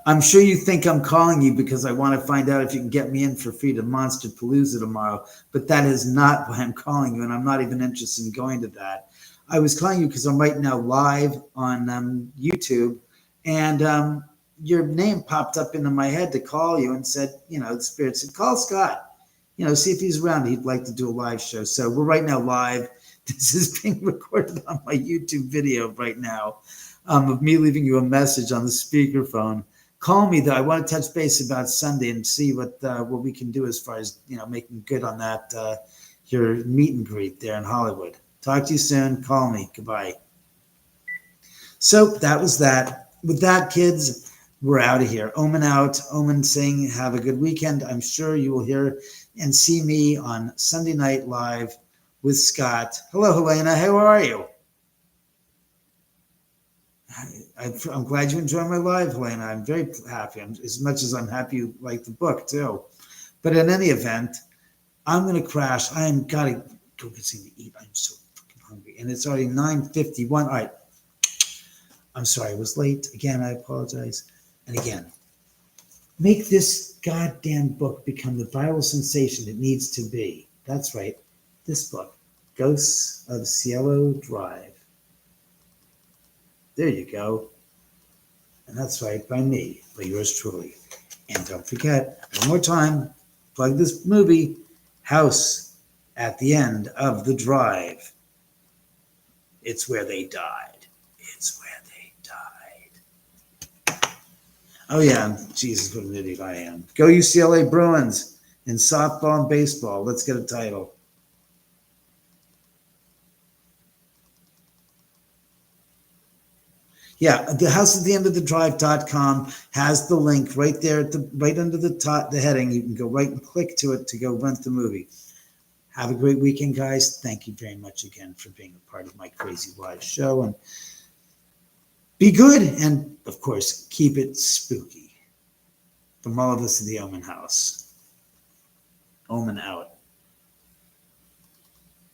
I'm sure you think I'm calling you because I want to find out if you can get me in for free to Monster Palooza tomorrow, but that is not why I'm calling you, and I'm not even interested in going to that. I was calling you because I'm right now live on YouTube, and your name popped up into my head to call you and said, the spirit said, call Scott, see if he's around. He'd like to do a live show. So we're right now live. This is being recorded on my YouTube video right now of me leaving you a message on the speakerphone. Call me, though. I want to touch base about Sunday and see what we can do as far as, making good on that, your meet and greet there in Hollywood. Talk to you soon. Call me. Goodbye. So that was that. With that, kids, we're out of here. Oman out. Oman saying, have a good weekend. I'm sure you will hear and see me on Sunday Night Live with Scott. Hello, Helena. How are you? I'm glad you enjoy my live, Helena. I'm very happy. As much as I'm happy you like the book, too. But in any event, I'm going to crash. I am got to go get something to eat. I'm so fucking hungry. And it's already 9:51. All right. I'm sorry. I was late. Again, I apologize. And again, make this goddamn book become the viral sensation it needs to be. That's right. This book, Ghosts of Cielo Drive. There you go. And that's right, by me, by yours truly. And don't forget, one more time, plug this movie, House at the End of the Drive. It's where they died. It's where they died. Oh, yeah. Jesus, what an idiot I am. Go UCLA Bruins in softball and baseball. Let's get a title. Yeah, the house at the end of the drive.com has the link right there, right under the top, the heading. You can go right and click to it to go rent the movie. Have a great weekend, guys. Thank you very much again for being a part of my crazy live show. And be good. And, of course, keep it spooky. From all of us in the Oman house. Oman out.